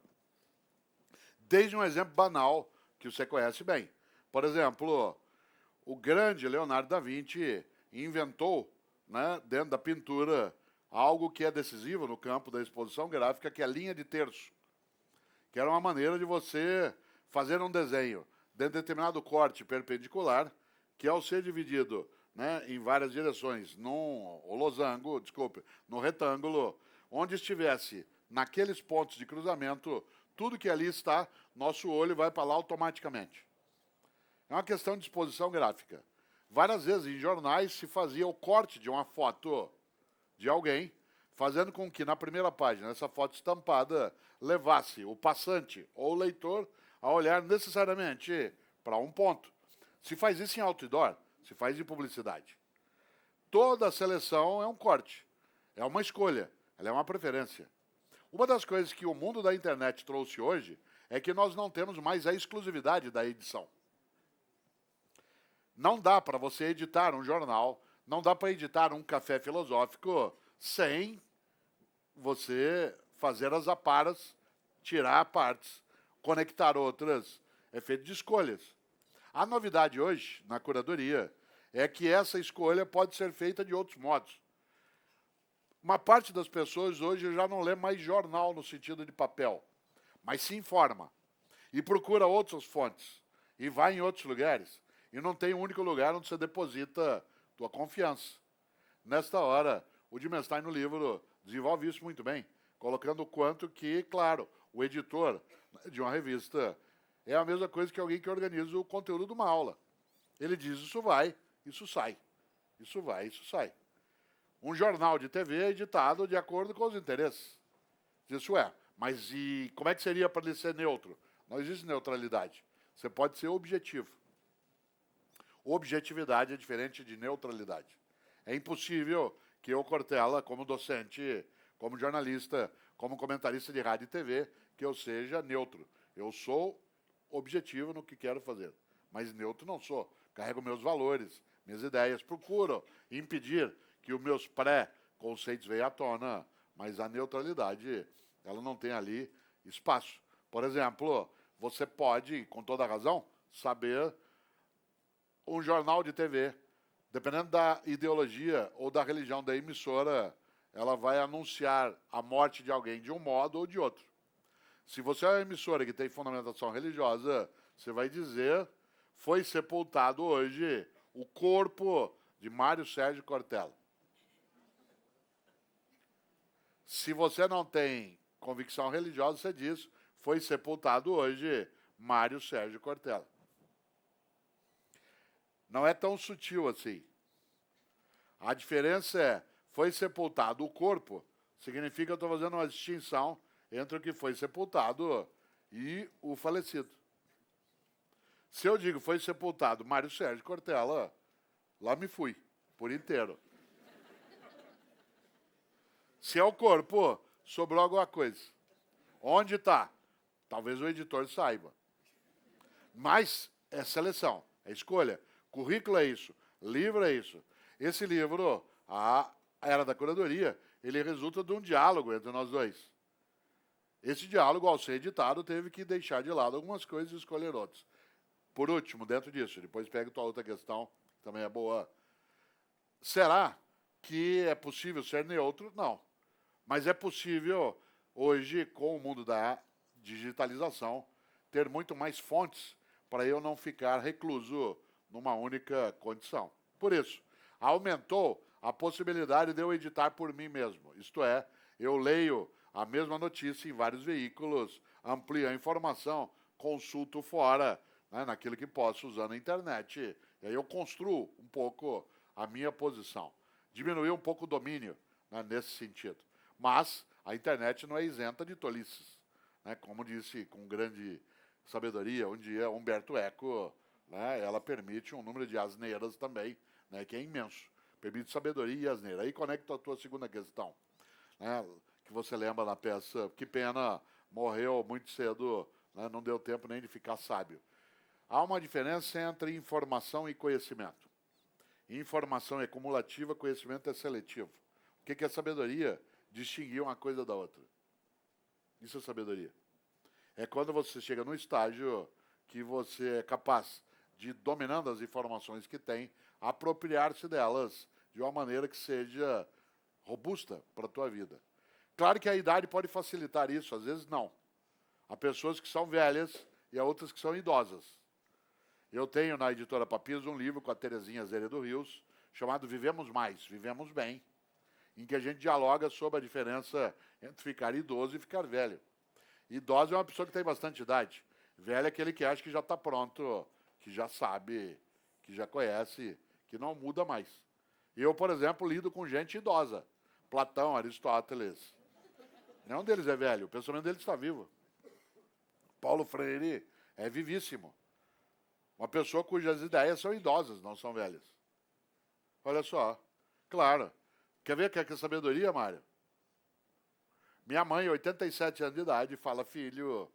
Desde um exemplo banal que você conhece bem. Por exemplo, o grande Leonardo da Vinci inventou, né, dentro da pintura, algo que é decisivo no campo da exposição gráfica, que é a linha de terço, que era uma maneira de você fazer um desenho dentro de determinado corte perpendicular, que ao ser dividido, né, em várias direções, no retângulo, onde estivesse naqueles pontos de cruzamento, tudo que ali está, nosso olho vai para lá automaticamente. É uma questão de exposição gráfica. Várias vezes em jornais se fazia o corte de uma foto de alguém, fazendo com que na primeira página essa foto estampada levasse o passante ou o leitor a olhar necessariamente para um ponto. Se faz isso em outdoor, se faz em publicidade. Toda a seleção é um corte, é uma escolha, ela é uma preferência. Uma das coisas que o mundo da internet trouxe hoje é que nós não temos mais a exclusividade da edição. Não dá para você editar um jornal, não dá para editar um café filosófico sem você fazer as aparas, tirar partes, conectar outras. É feito de escolhas. A novidade hoje, na curadoria, é que essa escolha pode ser feita de outros modos. Uma parte das pessoas hoje já não lê mais jornal no sentido de papel, mas se informa e procura outras fontes e vai em outros lugares e não tem um único lugar onde você deposita tua confiança. Nesta hora, o Dimenstein no livro desenvolve isso muito bem, colocando o quanto que, claro, o editor de uma revista é a mesma coisa que alguém que organiza o conteúdo de uma aula. Ele diz: isso vai, isso sai. Isso vai, isso sai. Um jornal de TV é editado de acordo com os interesses. Isso é. Mas e como é que seria para ele ser neutro? Não existe neutralidade. Você pode ser objetivo. Objetividade é diferente de neutralidade. É impossível que eu, Cortella, como docente, como jornalista, como comentarista de rádio e TV, que eu seja neutro. Eu sou objetivo no que quero fazer, mas neutro não sou. Carrego meus valores, minhas ideias, procuro impedir que os meus pré-conceitos venham à tona, mas a neutralidade, ela não tem ali espaço. Por exemplo, você pode, com toda razão, saber um jornal de TV, dependendo da ideologia ou da religião da emissora, ela vai anunciar a morte de alguém de um modo ou de outro. Se você é uma emissora que tem fundamentação religiosa, você vai dizer: foi sepultado hoje o corpo de Mário Sérgio Cortella. Se você não tem convicção religiosa, você diz: foi sepultado hoje Mário Sérgio Cortella. Não é tão sutil assim. A diferença é: foi sepultado o corpo, significa que eu estou fazendo uma distinção entre o que foi sepultado e o falecido. Se eu digo foi sepultado Mário Sérgio Cortella, lá me fui, por inteiro. Se é o corpo, sobrou alguma coisa. Onde está? Talvez o editor saiba. Mas é seleção, é escolha. Currículo é isso, livro é isso. Esse livro, a Era da Curadoria, ele resulta de um diálogo entre nós dois. Esse diálogo, ao ser editado, teve que deixar de lado algumas coisas e escolher outras. Por último, dentro disso, depois pega tua outra questão, que também é boa. Será que é possível ser neutro? Não. Mas é possível, hoje, com o mundo da digitalização, ter muito mais fontes para eu não ficar recluso numa única condição. Por isso, aumentou a possibilidade de eu editar por mim mesmo. Isto é, eu leio a mesma notícia em vários veículos, amplio a informação consulto fora, né, naquilo que posso usando a internet. E aí eu construo um pouco a minha posição. Diminuir um pouco o domínio, né, nesse sentido. Mas a internet não é isenta de tolices. Né, como disse com grande sabedoria um dia Humberto Eco, né, ela permite um número de asneiras também, né, que é imenso. Permite sabedoria e asneira. Aí conecto a tua segunda questão, né, que você lembra na peça, que pena, morreu muito cedo, né, não deu tempo nem de ficar sábio. Há uma diferença entre informação e conhecimento. Informação é cumulativa, conhecimento é seletivo. O que é sabedoria? Distinguir uma coisa da outra. Isso é sabedoria. É quando você chega no estágio que você é capaz de, dominando as informações que tem, apropriar-se delas de uma maneira que seja robusta para a tua vida. Claro que a idade pode facilitar isso, às vezes não. Há pessoas que são velhas e há outras que são idosas. Eu tenho na editora Papis um livro com a Terezinha Zeredo Rios, chamado Vivemos Mais, Vivemos Bem, em que a gente dialoga sobre a diferença entre ficar idoso e ficar velho. Idoso é uma pessoa que tem bastante idade. Velho é aquele que acha que já está pronto, que já sabe, que já conhece, que não muda mais. Eu, por exemplo, lido com gente idosa. Platão, Aristóteles. Nenhum deles é velho, o pensamento deles está vivo. Paulo Freire é vivíssimo. Uma pessoa cujas ideias são idosas, não são velhas. Olha só. Claro. Quer ver que é sabedoria, Mário? Minha mãe, 87 anos de idade, fala, filho,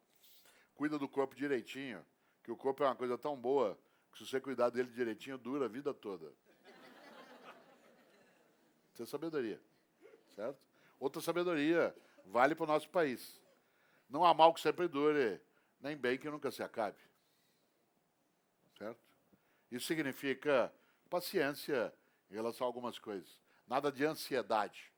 cuida do corpo direitinho, que o corpo é uma coisa tão boa, que se você cuidar dele direitinho, dura a vida toda. Isso é sabedoria, certo? Outra sabedoria vale para o nosso país. Não há mal que sempre dure, nem bem que nunca se acabe. Certo? Isso significa paciência em relação a algumas coisas. Nada de ansiedade.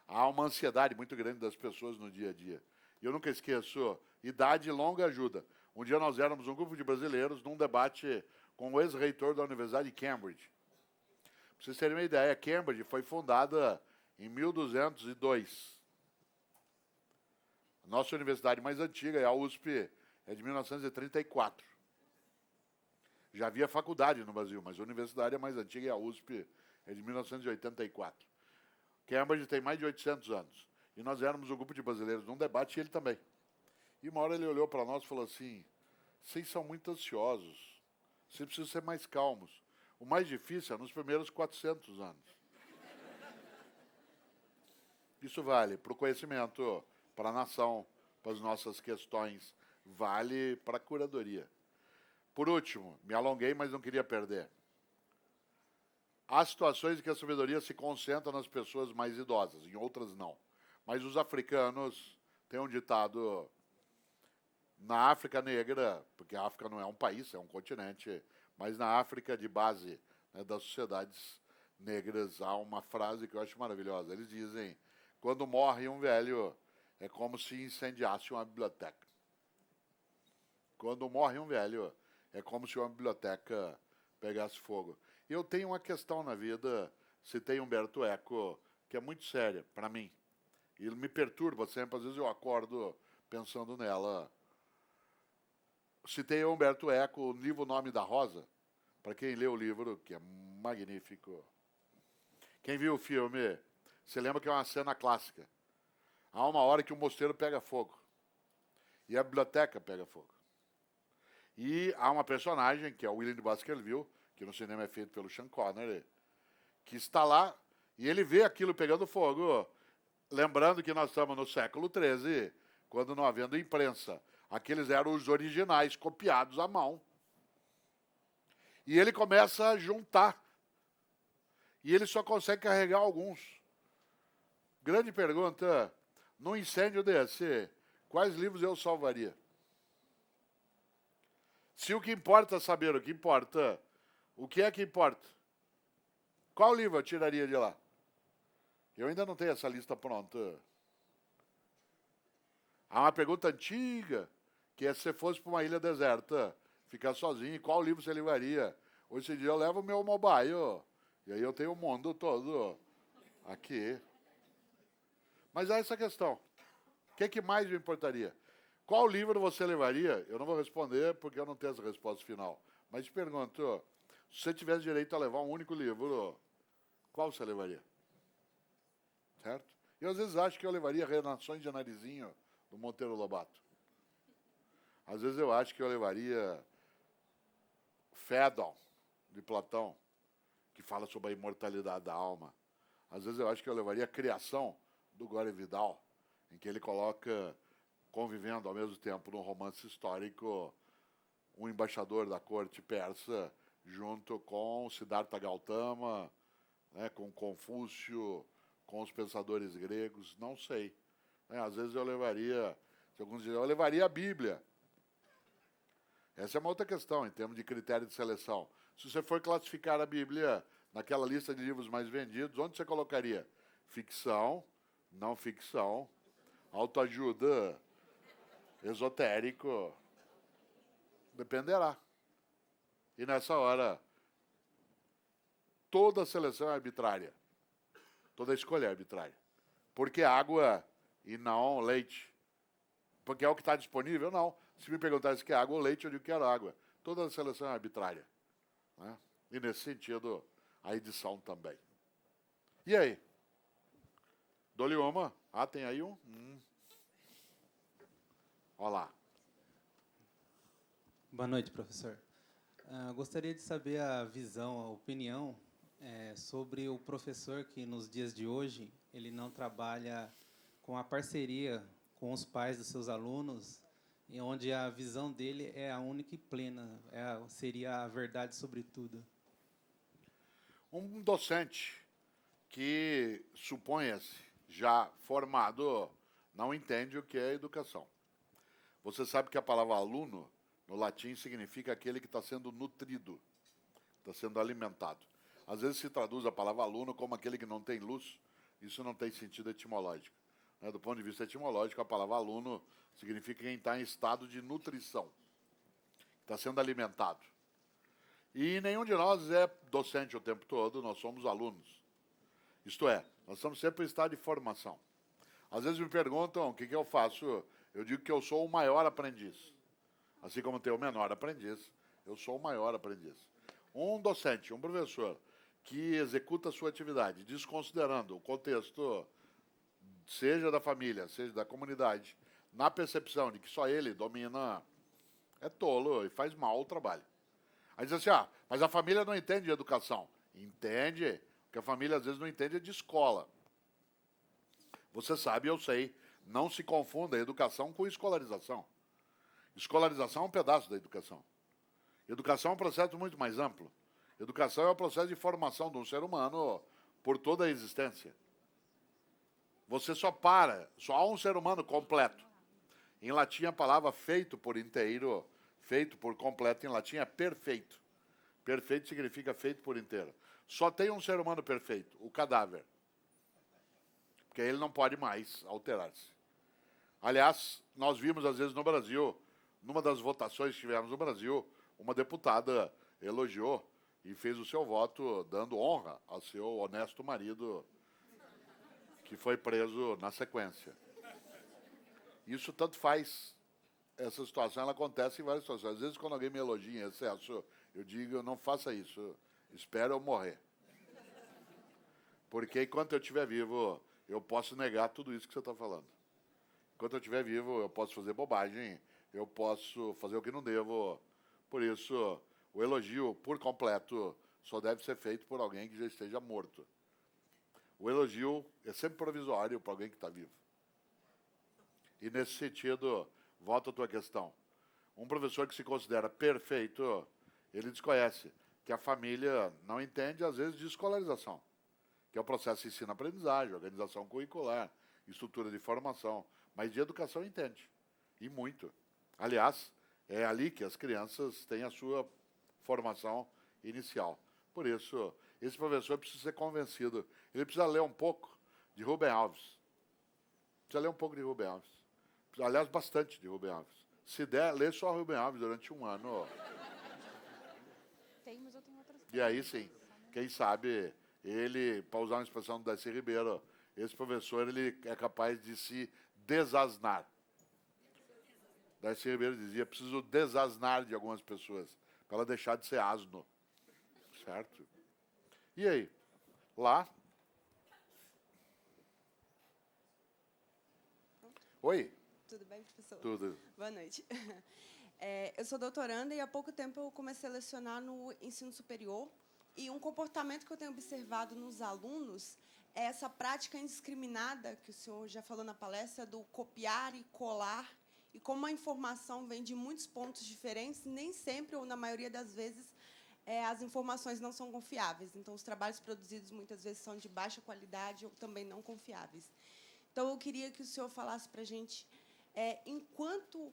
Há uma ansiedade muito grande das pessoas no dia a dia. E eu nunca esqueço, idade longa ajuda. Um dia nós éramos um grupo de brasileiros num debate com o ex-reitor da Universidade de Cambridge. Para vocês terem uma ideia, Cambridge foi fundada em 1202. A nossa universidade mais antiga, a USP, é de 1934. Já havia faculdade no Brasil, mas a universidade mais antiga, a USP, é de 1984. Cambridge tem mais de 800 anos. E nós éramos um grupo de brasileiros num debate, e ele também. E uma hora ele olhou para nós e falou assim, vocês são muito ansiosos, vocês precisam ser mais calmos. O mais difícil é nos primeiros 400 anos. Isso vale para o conhecimento, para a nação, para as nossas questões, vale para a curadoria. Por último, me alonguei, mas não queria perder. Há situações em que a sabedoria se concentra nas pessoas mais idosas, em outras não. Mas os africanos têm um ditado, na África negra, porque a África não é um país, é um continente, mas na África de base, né, das sociedades negras, há uma frase que eu acho maravilhosa. Eles dizem, quando morre um velho, é como se incendiasse uma biblioteca. Quando morre um velho, é como se uma biblioteca pegasse fogo. Eu tenho uma questão na vida, citei Humberto Eco, que é muito séria para mim. E ele me perturba sempre, às vezes eu acordo pensando nela. Citei Humberto Eco, o livro Nome da Rosa, para quem lê o livro, que é magnífico. Quem viu o filme, se lembra que é uma cena clássica. Há uma hora que o mosteiro pega fogo. E a biblioteca pega fogo. E há uma personagem, que é o William de Baskerville, que no cinema é feito pelo Sean Connery, que está lá e ele vê aquilo pegando fogo. Lembrando que nós estamos no século XIII, quando não havendo imprensa. Aqueles eram os originais, copiados à mão. E ele começa a juntar. E ele só consegue carregar alguns. Grande pergunta, num incêndio desse, quais livros eu salvaria? Se o que importa é saber o que importa, o que é que importa? Qual livro eu tiraria de lá? Eu ainda não tenho essa lista pronta. Há uma pergunta antiga, que é se você fosse para uma ilha deserta, ficar sozinho, qual livro você levaria? Hoje em dia eu levo o meu mobile, e aí eu tenho o mundo todo aqui. Mas há essa questão. O que é que mais me importaria? Qual livro você levaria? Eu não vou responder porque eu não tenho essa resposta final. Mas te pergunto, se você tivesse direito a levar um único livro, qual você levaria? Certo? Eu às vezes acho que eu levaria Renações de Narizinho, do Monteiro Lobato. Às vezes eu acho que eu levaria Fédon, de Platão, que fala sobre a imortalidade da alma. Às vezes eu acho que eu levaria Criação, do Gore Vidal, em que ele coloca, convivendo ao mesmo tempo num romance histórico, um embaixador da corte persa, junto com Siddhartha Gautama, né, com Confúcio, com os pensadores gregos, não sei. Às vezes eu levaria, se alguns dizem, eu levaria a Bíblia. Essa é uma outra questão, em termos de critério de seleção. Se você for classificar a Bíblia naquela lista de livros mais vendidos, onde você colocaria? Ficção, não ficção, autoajuda, esotérico, dependerá. E nessa hora, toda seleção é arbitrária. Toda escolha é arbitrária. Porque água e não leite. Porque é o que está disponível? Não. Se me perguntasse que é água ou leite, eu digo que era água. Toda a seleção é arbitrária. Né? E nesse sentido, a edição também. E aí? Dou-lhe uma. Ah, tem aí um? Olha lá. Boa noite, professor. Gostaria de saber a visão, a opinião sobre o professor que, nos dias de hoje, ele não trabalha com a parceria com os pais dos seus alunos, e onde a visão dele é a única e plena, seria a verdade sobre tudo. Um docente que, suponha-se, já formado, não entende o que é educação. Você sabe que a palavra aluno, no latim, significa aquele que está sendo nutrido, está sendo alimentado. Às vezes se traduz a palavra aluno como aquele que não tem luz. Isso não tem sentido etimológico. Do ponto de vista etimológico, a palavra aluno significa quem está em estado de nutrição, está sendo alimentado. E nenhum de nós é docente o tempo todo, nós somos alunos. Isto é, nós estamos sempre em estado de formação. Às vezes me perguntam o que eu faço, eu digo que eu sou o maior aprendiz. Assim como tem o menor aprendiz, eu sou o maior aprendiz. Um docente, um professor, que executa a sua atividade, desconsiderando o contexto, seja da família, seja da comunidade, na percepção de que só ele domina, é tolo e faz mal o trabalho. Aí diz assim, mas a família não entende de educação. Entende, o que a família às vezes não entende é de escola. Você sabe, eu sei, não se confunda educação com escolarização. Escolarização é um pedaço da educação. Educação é um processo muito mais amplo. Educação é o processo de formação de um ser humano por toda a existência. Você só há um ser humano completo. Em latim, a palavra feito por inteiro, feito por completo, em latim é perfeito. Perfeito significa feito por inteiro. Só tem um ser humano perfeito, o cadáver. Porque ele não pode mais alterar-se. Aliás, nós vimos, às vezes, no Brasil, numa das votações que tivemos no Brasil, uma deputada elogiou e fez o seu voto dando honra ao seu honesto marido, que foi preso na sequência. Isso tanto faz. Essa situação ela acontece em várias situações. Às vezes, quando alguém me elogia em excesso, eu digo, não faça isso, espero eu morrer. Porque enquanto eu estiver vivo, eu posso negar tudo isso que você está falando. Enquanto eu estiver vivo, eu posso fazer bobagem, eu posso fazer o que não devo. Por isso, o elogio por completo só deve ser feito por alguém que já esteja morto. O elogio é sempre provisório para alguém que está vivo. E nesse sentido, volto à tua questão. Um professor que se considera perfeito, ele desconhece que a família não entende, às vezes, de escolarização, que é o processo de ensino-aprendizagem, organização curricular, estrutura de formação, mas de educação entende, e muito. Aliás, é ali que as crianças têm a sua formação inicial. Por isso, esse professor precisa ser convencido. Ele precisa ler um pouco de Rubem Alves. Precisa ler um pouco de Rubem Alves. Aliás, bastante de Rubem Alves. Se der, lê só Rubem Alves durante um ano. Tem, mas eu tenho outras. E aí, sim, quem sabe, ele, para usar uma expressão do Darcy Ribeiro, esse professor ele é capaz de se desasnar. Darcy Ribeiro dizia, preciso desasnar de algumas pessoas, para ela deixar de ser asno. Certo? E aí? Lá? Oi? Tudo bem, professor? Tudo. Boa noite. Eu sou doutoranda e há pouco tempo eu comecei a lecionar no ensino superior e um comportamento que eu tenho observado nos alunos é essa prática indiscriminada, que o senhor já falou na palestra, do copiar e colar, e como a informação vem de muitos pontos diferentes, nem sempre, ou na maioria das vezes, as informações não são confiáveis. Então, os trabalhos produzidos, muitas vezes, são de baixa qualidade ou também não confiáveis. Então, eu queria que o senhor falasse para a gente, enquanto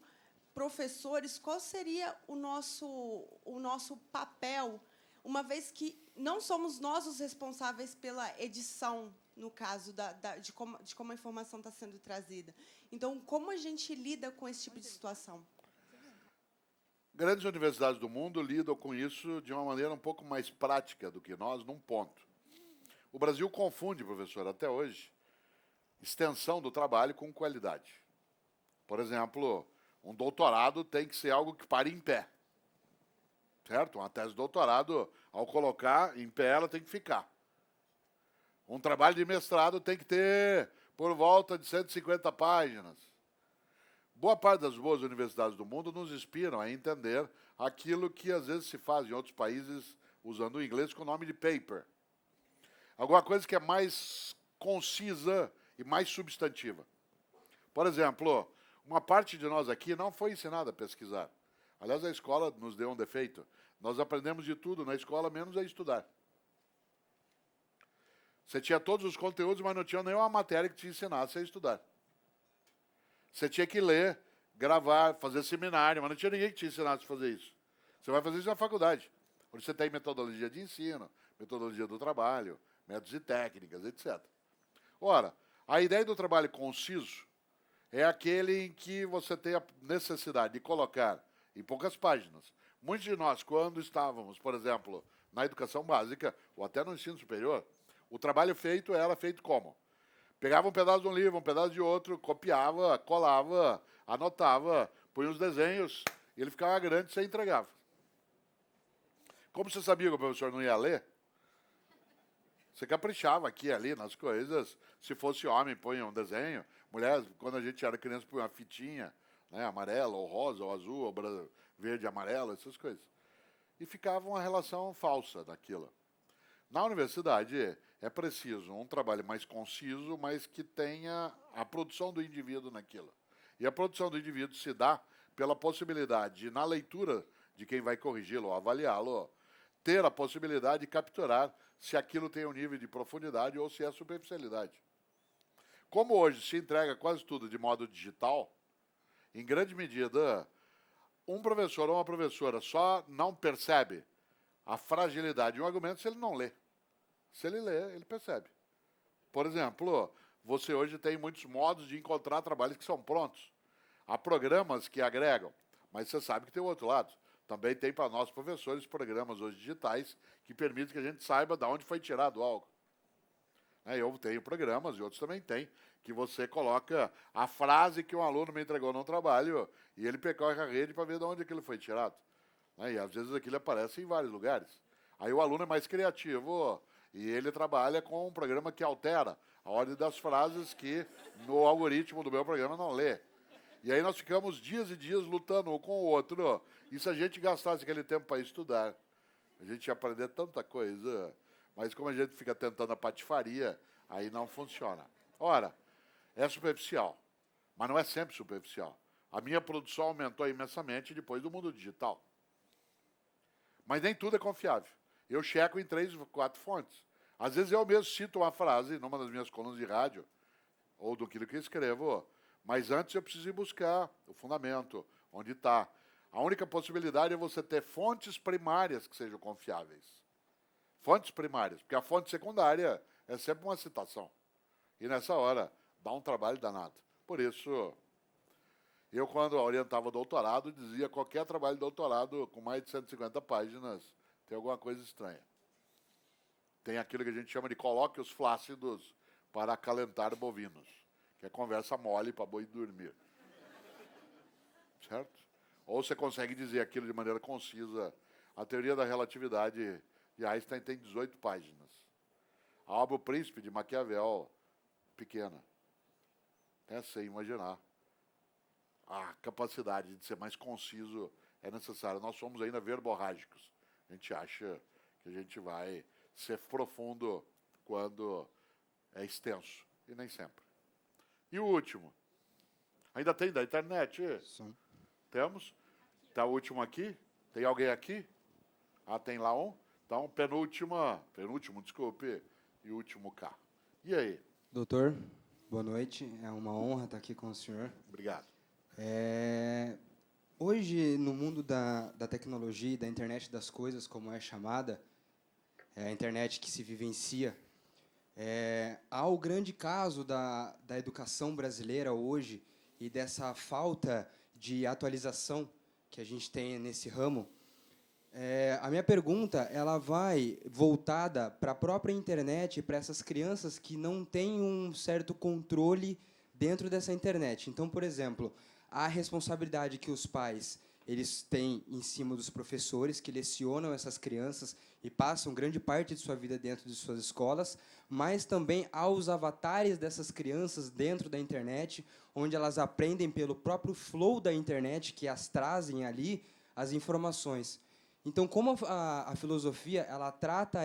professores, qual seria o nosso papel, uma vez que não somos nós os responsáveis pela edição, no caso de como a informação está sendo trazida. Então, como a gente lida com esse tipo de situação? Grandes universidades do mundo lidam com isso de uma maneira um pouco mais prática do que nós, num ponto. O Brasil confunde, professor, até hoje, extensão do trabalho com qualidade. Por exemplo, um doutorado tem que ser algo que pare em pé. Certo? Uma tese de doutorado, ao colocar em pé, ela tem que ficar. Um trabalho de mestrado tem que ter por volta de 150 páginas. Boa parte das boas universidades do mundo nos inspiram a entender aquilo que às vezes se faz em outros países usando o inglês com o nome de paper. Alguma coisa que é mais concisa e mais substantiva. Por exemplo, uma parte de nós aqui não foi ensinada a pesquisar. Aliás, a escola nos deu um defeito. Nós aprendemos de tudo na escola, menos a estudar. Você tinha todos os conteúdos, mas não tinha nenhuma matéria que te ensinasse a estudar. Você tinha que ler, gravar, fazer seminário, mas não tinha ninguém que te ensinasse a fazer isso. Você vai fazer isso na faculdade, onde você tem metodologia de ensino, metodologia do trabalho, métodos e técnicas, etc. Ora, a ideia do trabalho conciso é aquele em que você tem a necessidade de colocar em poucas páginas. Muitos de nós, quando estávamos, por exemplo, na educação básica, ou até no ensino superior, o trabalho feito era feito como? Pegava um pedaço de um livro, um pedaço de outro, copiava, colava, anotava, punha os desenhos, e ele ficava grande e você entregava. Como você sabia que o professor não ia ler, você caprichava aqui e ali nas coisas. Se fosse homem, punha um desenho. Mulher, quando a gente era criança, punha uma fitinha, né, amarela, ou rosa, ou azul, ou verde, amarelo, essas coisas. E ficava uma relação falsa daquilo. Na universidade, é preciso um trabalho mais conciso, mas que tenha a produção do indivíduo naquilo. E a produção do indivíduo se dá pela possibilidade de, na leitura de quem vai corrigi-lo ou avaliá-lo, ter a possibilidade de capturar se aquilo tem um nível de profundidade ou se é superficialidade. Como hoje se entrega quase tudo de modo digital, em grande medida, um professor ou uma professora só não percebe a fragilidade de um argumento se ele não lê. Se ele lê, ele percebe. Por exemplo, você hoje tem muitos modos de encontrar trabalhos que são prontos. Há programas que agregam, mas você sabe que tem o outro lado. Também tem para nós, professores, programas hoje digitais que permitem que a gente saiba de onde foi tirado algo. Eu tenho programas, e outros também têm, que você coloca a frase que um aluno me entregou num trabalho e ele percorre a rede para ver de onde aquilo foi tirado. E às vezes aquilo aparece em vários lugares. Aí o aluno é mais criativo e ele trabalha com um programa que altera a ordem das frases que no algoritmo do meu programa não lê. E aí nós ficamos dias e dias lutando um com o outro. E se a gente gastasse aquele tempo para estudar, a gente ia aprender tanta coisa, mas como a gente fica tentando a patifaria, aí não funciona. Ora, é superficial, mas não é sempre superficial. A minha produção aumentou imensamente depois do mundo digital. Mas nem tudo é confiável. Eu checo em 3 ou 4 fontes. Às vezes eu mesmo cito uma frase numa das minhas colunas de rádio, ou do que eu escrevo, mas antes eu preciso ir buscar o fundamento, onde está. A única possibilidade é você ter fontes primárias que sejam confiáveis. Fontes primárias, porque a fonte secundária é sempre uma citação. E nessa hora, dá um trabalho danado. Por isso, eu quando orientava doutorado, dizia que qualquer trabalho de doutorado com mais de 150 páginas tem alguma coisa estranha. Tem aquilo que a gente chama de colóquios flácidos para acalentar bovinos, que é conversa mole para boi dormir. certo? Ou você consegue dizer aquilo de maneira concisa. A teoria da relatividade de Einstein tem 18 páginas. A obra O Príncipe, de Maquiavel, pequena. É sem imaginar. A capacidade de ser mais conciso é necessária. Nós somos ainda verborrágicos. A gente acha que a gente vai ser profundo quando é extenso. E nem sempre. E o último? Ainda tem da internet? Sim. Temos? Está o último aqui? Tem alguém aqui? Ah, tem lá um? Então, penúltimo, desculpe, e último K. E aí? Doutor, boa noite. É uma honra estar aqui com o senhor. Obrigado. Hoje, no mundo da tecnologia e da internet das coisas, como é chamada, a internet que se vivencia, há o grande caso da educação brasileira hoje e dessa falta de atualização que a gente tem nesse ramo. A minha pergunta ela vai voltada para a própria internet, para essas crianças que não têm um certo controle dentro dessa internet. Então, por exemplo, a responsabilidade que os pais eles têm em cima dos professores que lecionam essas crianças e passam grande parte de sua vida dentro de suas escolas, mas também aos avatares dessas crianças dentro da internet, onde elas aprendem pelo próprio flow da internet, que as trazem ali as informações. Então, como a filosofia ela trata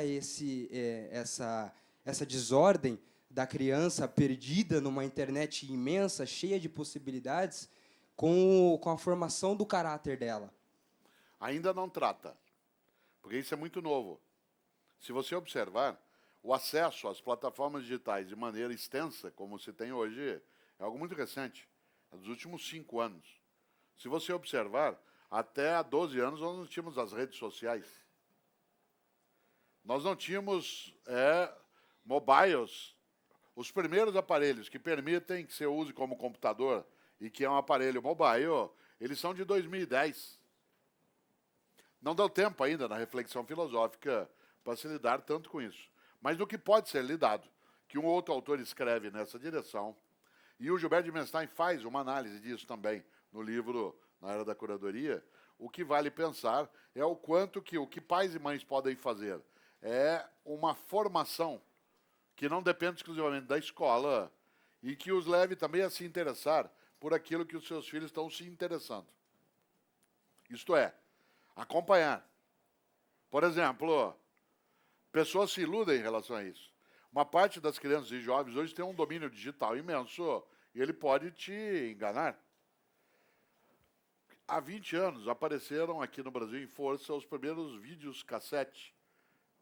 essa desordem da criança perdida numa internet imensa, cheia de possibilidades, com a formação do caráter dela? Ainda não trata, porque isso é muito novo. Se você observar, o acesso às plataformas digitais de maneira extensa, como se tem hoje, é algo muito recente, é dos últimos 5 anos. Se você observar, até há 12 anos nós não tínhamos as redes sociais. Nós não tínhamos mobiles, os primeiros aparelhos que permitem que você use como computador e que é um aparelho mobile, eles são de 2010. Não deu tempo ainda na reflexão filosófica para se lidar tanto com isso. Mas no que pode ser lidado, que um outro autor escreve nessa direção, e o Gilberto de Menstein faz uma análise disso também no livro Na Era da Curadoria, o que vale pensar é o quanto que o que pais e mães podem fazer é uma formação que não depende exclusivamente da escola e que os leve também a se interessar por aquilo que os seus filhos estão se interessando. Isto é, acompanhar. Por exemplo, pessoas se iludem em relação a isso. Uma parte das crianças e jovens hoje tem um domínio digital imenso e ele pode te enganar. Há 20 anos apareceram aqui no Brasil em força os primeiros vídeos cassete.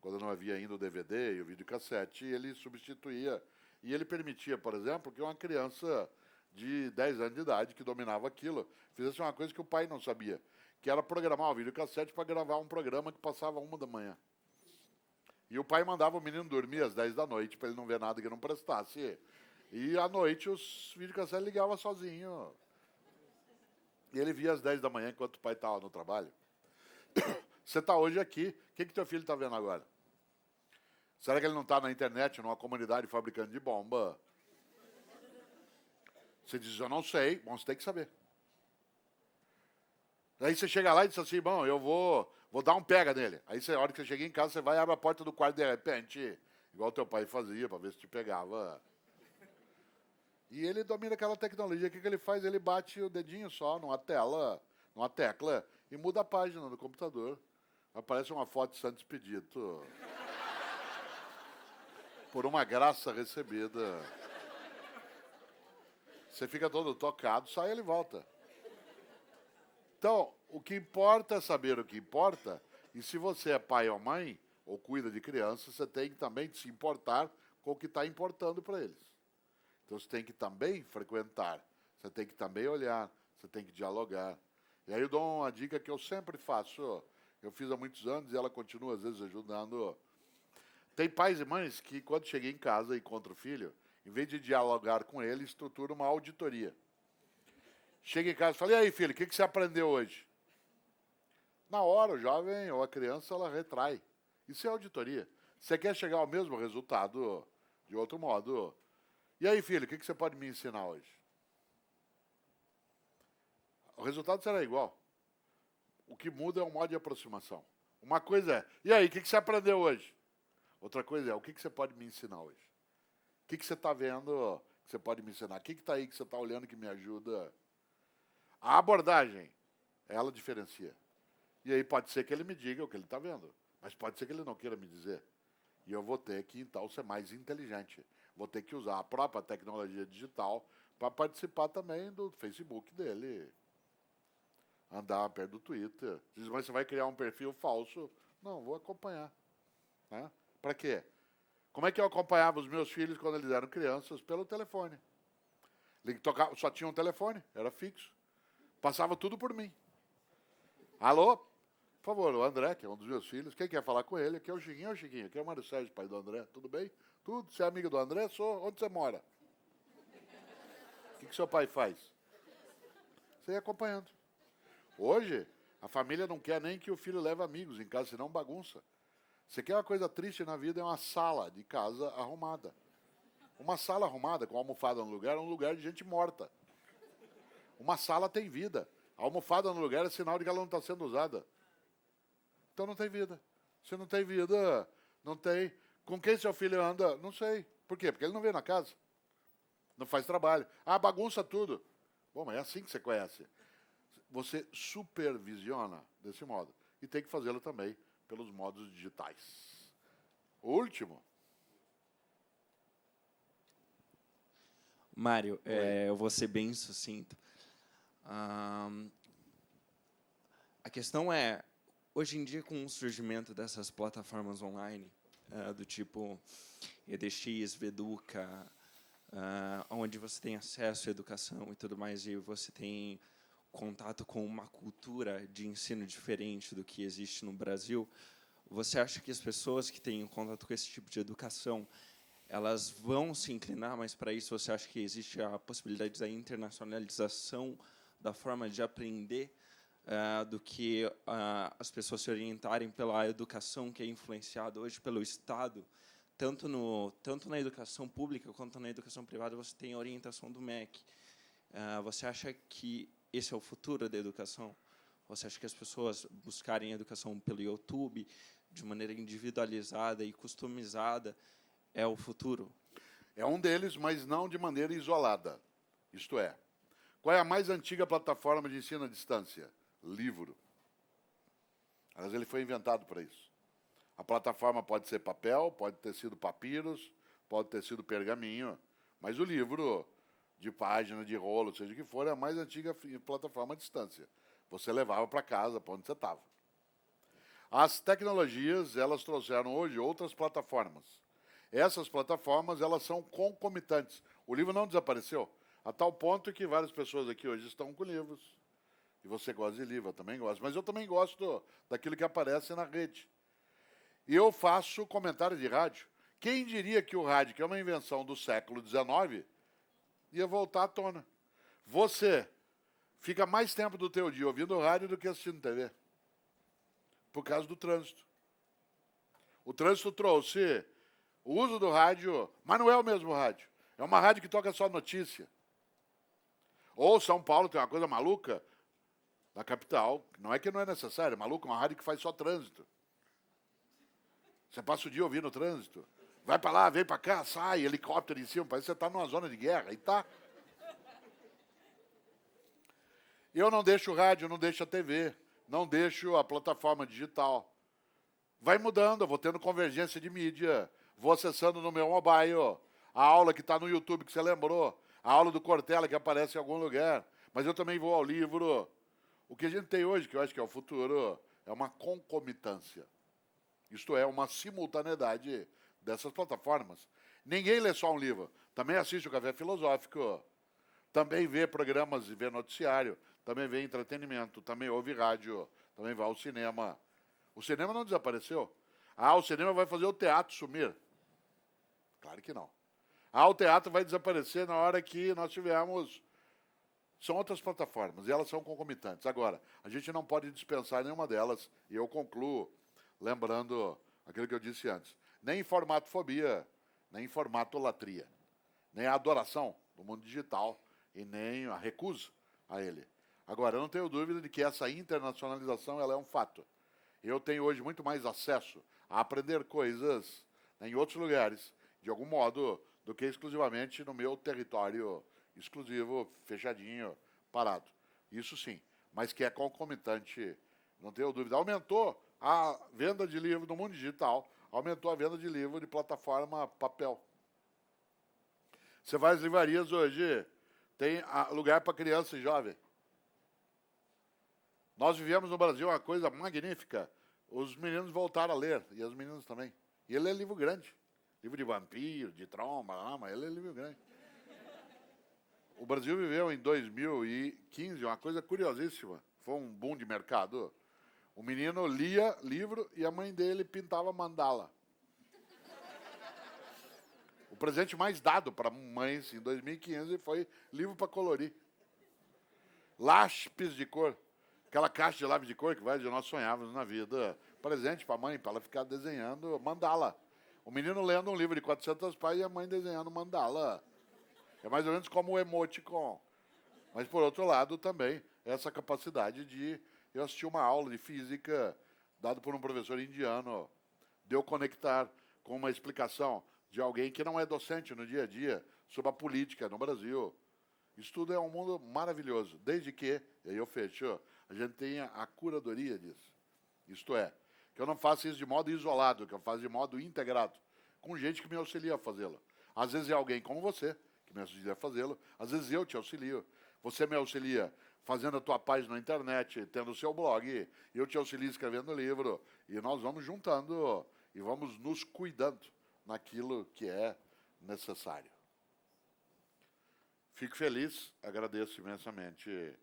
Quando não havia ainda o DVD e o videocassete, ele substituía. E ele permitia, por exemplo, que uma criança de 10 anos de idade, que dominava aquilo, fizesse uma coisa que o pai não sabia, que era programar o videocassete para gravar um programa que passava 1 da manhã. E o pai mandava o menino dormir às 10 da noite, para ele não ver nada que não prestasse. E à noite os videocassetes ligavam sozinho. E ele via às 10 da manhã, enquanto o pai estava no trabalho. Você está hoje aqui, o que teu filho está vendo agora? Será que ele não está na internet, numa comunidade fabricante de bomba? Você diz, eu não sei. Bom, você tem que saber. Aí você chega lá e diz assim, bom, eu vou dar um pega nele. Aí, a hora que você chega em casa, você vai e abre a porta do quarto de repente, igual teu pai fazia, para ver se te pegava. E ele domina aquela tecnologia. O que ele faz? Ele bate o dedinho só numa tecla, e muda a página do computador. Aparece uma foto de Santo Expedito. Por uma graça recebida. Você fica todo tocado, sai e ele volta. Então, o que importa é saber o que importa, e se você é pai ou mãe, ou cuida de criança, você tem que também se importar com o que está importando para eles. Então, você tem que também frequentar, você tem que também olhar, você tem que dialogar. E aí eu dou uma dica que eu sempre faço, eu fiz há muitos anos e ela continua, às vezes, ajudando. Tem pais e mães que, quando chegam em casa e encontram o filho, em vez de dialogar com ele, estrutura uma auditoria. Chega em casa e fala, e aí, filho, o que você aprendeu hoje? Na hora, o jovem ou a criança, ela retrai. Isso é auditoria. Você quer chegar ao mesmo resultado de outro modo? E aí, filho, o que você pode me ensinar hoje? o resultado será igual. O que muda é o modo de aproximação. Uma coisa é, e aí, o que você aprendeu hoje? Outra coisa é, o que você pode me ensinar hoje? O que você está vendo que você pode me ensinar? O que está aí que você está olhando que me ajuda? A abordagem, ela diferencia. E aí pode ser que ele me diga o que ele está vendo, mas pode ser que ele não queira me dizer. E eu vou ter que, então, ser mais inteligente. Vou ter que usar a própria tecnologia digital para participar também do Facebook dele. Andar perto do Twitter. Diz, mas você vai criar um perfil falso? Não, vou acompanhar. Né? Para quê? Como é que eu acompanhava os meus filhos quando eles eram crianças? Pelo telefone. Só tinha um telefone, era fixo. Passava tudo por mim. Alô? Por favor, o André, que é um dos meus filhos, quem quer falar com ele? Aqui é o Chiquinho, aqui é o Mário Sérgio, pai do André. Tudo bem? Tudo. Você é amigo do André? Sou. Onde você mora? O que seu pai faz? Você ia acompanhando. Hoje, a família não quer nem que o filho leve amigos em casa, senão bagunça. Você quer uma coisa triste na vida, é uma sala de casa arrumada. Uma sala arrumada, com almofada no lugar, é um lugar de gente morta. Uma sala tem vida. A almofada no lugar é sinal de que ela não está sendo usada. Então não tem vida. Se não tem vida, não tem. Com quem seu filho anda? Não sei. Por quê? Porque ele não vem na casa. Não faz trabalho. Ah, bagunça tudo. Bom, mas é assim que você conhece. Você supervisiona desse modo. E tem que fazê-lo também pelos modos digitais. O último. Mário, eu vou ser bem sucinto. A questão é, hoje em dia, com o surgimento dessas plataformas online, do tipo EDX, Veduca, onde você tem acesso à educação e tudo mais, e você tem contato com uma cultura de ensino diferente do que existe no Brasil, você acha que as pessoas que têm contato com esse tipo de educação, elas vão se inclinar mais para isso? Você acha que existe a possibilidade da internacionalização da forma de aprender do que as pessoas se orientarem pela educação que é influenciada hoje pelo Estado? Tanto na educação pública quanto na educação privada, você tem a orientação do MEC. Você acha que esse é o futuro da educação? Você acha que as pessoas buscarem a educação pelo YouTube, de maneira individualizada e customizada, é o futuro? É um deles, mas não de maneira isolada. Isto é, qual é a mais antiga plataforma de ensino à distância? Livro. Aliás, ele foi inventado para isso. A plataforma pode ser papel, pode ter sido papiros, pode ter sido pergaminho, mas o livro de página, de rolo, seja o que for, é a mais antiga plataforma à distância. Você levava para casa, para onde você estava. As tecnologias, elas trouxeram hoje outras plataformas. Essas plataformas, elas são concomitantes. O livro não desapareceu, a tal ponto que várias pessoas aqui hoje estão com livros. E você gosta de livro, eu também gosto. Mas eu também gosto daquilo que aparece na rede. E eu faço comentário de rádio. Quem diria que o rádio, que é uma invenção do século XIX, ia voltar à tona? Você fica mais tempo do teu dia ouvindo rádio do que assistindo TV. Por causa do trânsito. O trânsito trouxe o uso do rádio, mas não é o mesmo rádio. É uma rádio que toca só notícia. Ou São Paulo tem uma coisa maluca, na capital, não é que não é necessário, é maluco, uma rádio que faz só trânsito. Você passa o dia ouvindo o trânsito. Vai para lá, vem para cá, sai, helicóptero em cima, parece que você está numa zona de guerra. E tá. Eu não deixo o rádio, não deixo a TV, não deixo a plataforma digital. Vai mudando, eu vou tendo convergência de mídia, vou acessando no meu mobile, a aula que está no YouTube que você lembrou, a aula do Cortella que aparece em algum lugar, mas eu também vou ao livro. O que a gente tem hoje, que eu acho que é o futuro, é uma concomitância. Isto é, uma simultaneidade dessas plataformas. Ninguém lê só um livro. Também assiste o Café Filosófico, também vê programas e vê noticiário, também vê entretenimento, também ouve rádio, também vai ao cinema. O cinema não desapareceu. Ah, o cinema vai fazer o teatro sumir. Claro que não. Ah, o teatro vai desaparecer na hora que nós tivermos... São outras plataformas, e elas são concomitantes. Agora, a gente não pode dispensar nenhuma delas, e eu concluo lembrando aquilo que eu disse antes. Nem formatofobia, nem formatolatria, nem a adoração do mundo digital, e nem a recusa a ele. Agora, eu não tenho dúvida de que essa internacionalização ela é um fato. Eu tenho hoje muito mais acesso a aprender coisas em outros lugares, de algum modo, do que exclusivamente no meu território exclusivo, fechadinho, parado. Isso sim, mas que é concomitante, não tenho dúvida. Aumentou a venda de livro no mundo digital, aumentou a venda de livro de plataforma papel. Você vai às livrarias hoje, tem lugar para criança e jovem. Nós vivemos no Brasil uma coisa magnífica. Os meninos voltaram a ler, e as meninas também. E ele é livro grande. Livro de vampiro, de tromba, mas ele é livro grande. O Brasil viveu em 2015 uma coisa curiosíssima. Foi um boom de mercado. O menino lia livro e a mãe dele pintava mandala. O presente mais dado para mães em 2015 foi livro para colorir. Lápis de cor. Aquela caixa de lápis de cor que nós sonhávamos na vida. Presente para a mãe, para ela ficar desenhando mandala. O menino lendo um livro de 400 páginas e a mãe desenhando mandala. É mais ou menos como o emoticon. Mas, por outro lado, também, essa capacidade de... Eu assisti uma aula de física dada por um professor indiano, de eu conectar com uma explicação de alguém que não é docente no dia a dia sobre a política no Brasil. Isso tudo é um mundo maravilhoso, desde que, e aí eu fecho, a gente tenha a curadoria disso. Isto é, que eu não faça isso de modo isolado, que eu faça de modo integrado, com gente que me auxilia a fazê-lo. Às vezes é alguém como você, que me auxilia a fazê-lo, às vezes eu te auxilio. Você me auxilia fazendo a tua página na internet, tendo o seu blog, eu te auxilio escrevendo livro, e nós vamos juntando e vamos nos cuidando naquilo que é necessário. Fico feliz, agradeço imensamente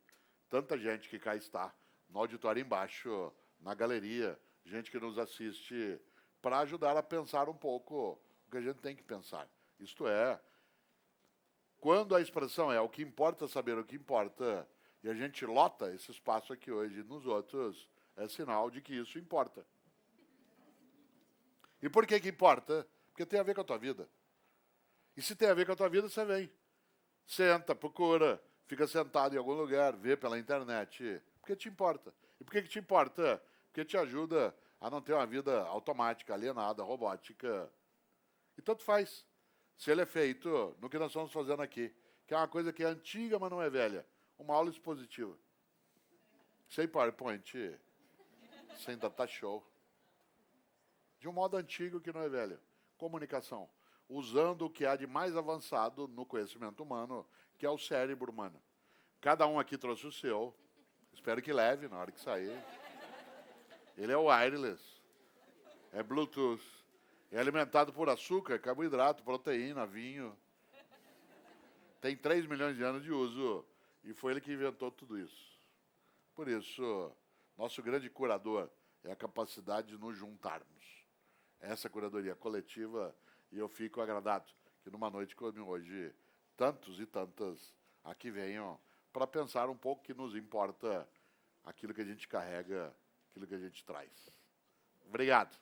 tanta gente que cá está, no auditório embaixo, na galeria, gente que nos assiste, para ajudar a pensar um pouco o que a gente tem que pensar. Isto é, quando a expressão é o que importa saber o que importa, e a gente lota esse espaço aqui hoje nos outros, é sinal de que isso importa. E por que importa? Porque tem a ver com a tua vida. E se tem a ver com a tua vida, você vem. Senta, procura, fica sentado em algum lugar, vê pela internet. Porque te importa. E por que te importa? Porque te ajuda a não ter uma vida automática, alienada, robótica. E tanto faz. Se ele é feito no que nós estamos fazendo aqui, que é uma coisa que é antiga, mas não é velha. Uma aula expositiva. Sem PowerPoint, sem data show. De um modo antigo que não é velho. Comunicação. Usando o que há de mais avançado no conhecimento humano, que é o cérebro humano. Cada um aqui trouxe o seu. Espero que leve na hora que sair. Ele é wireless. É Bluetooth. É alimentado por açúcar, carboidrato, proteína, vinho. Tem 3 milhões de anos de uso. E foi ele que inventou tudo isso. Por isso, nosso grande curador é a capacidade de nos juntarmos. Essa curadoria coletiva, e eu fico agradado que numa noite como hoje, tantos e tantas aqui venham para pensar um pouco que nos importa aquilo que a gente carrega, aquilo que a gente traz. Obrigado.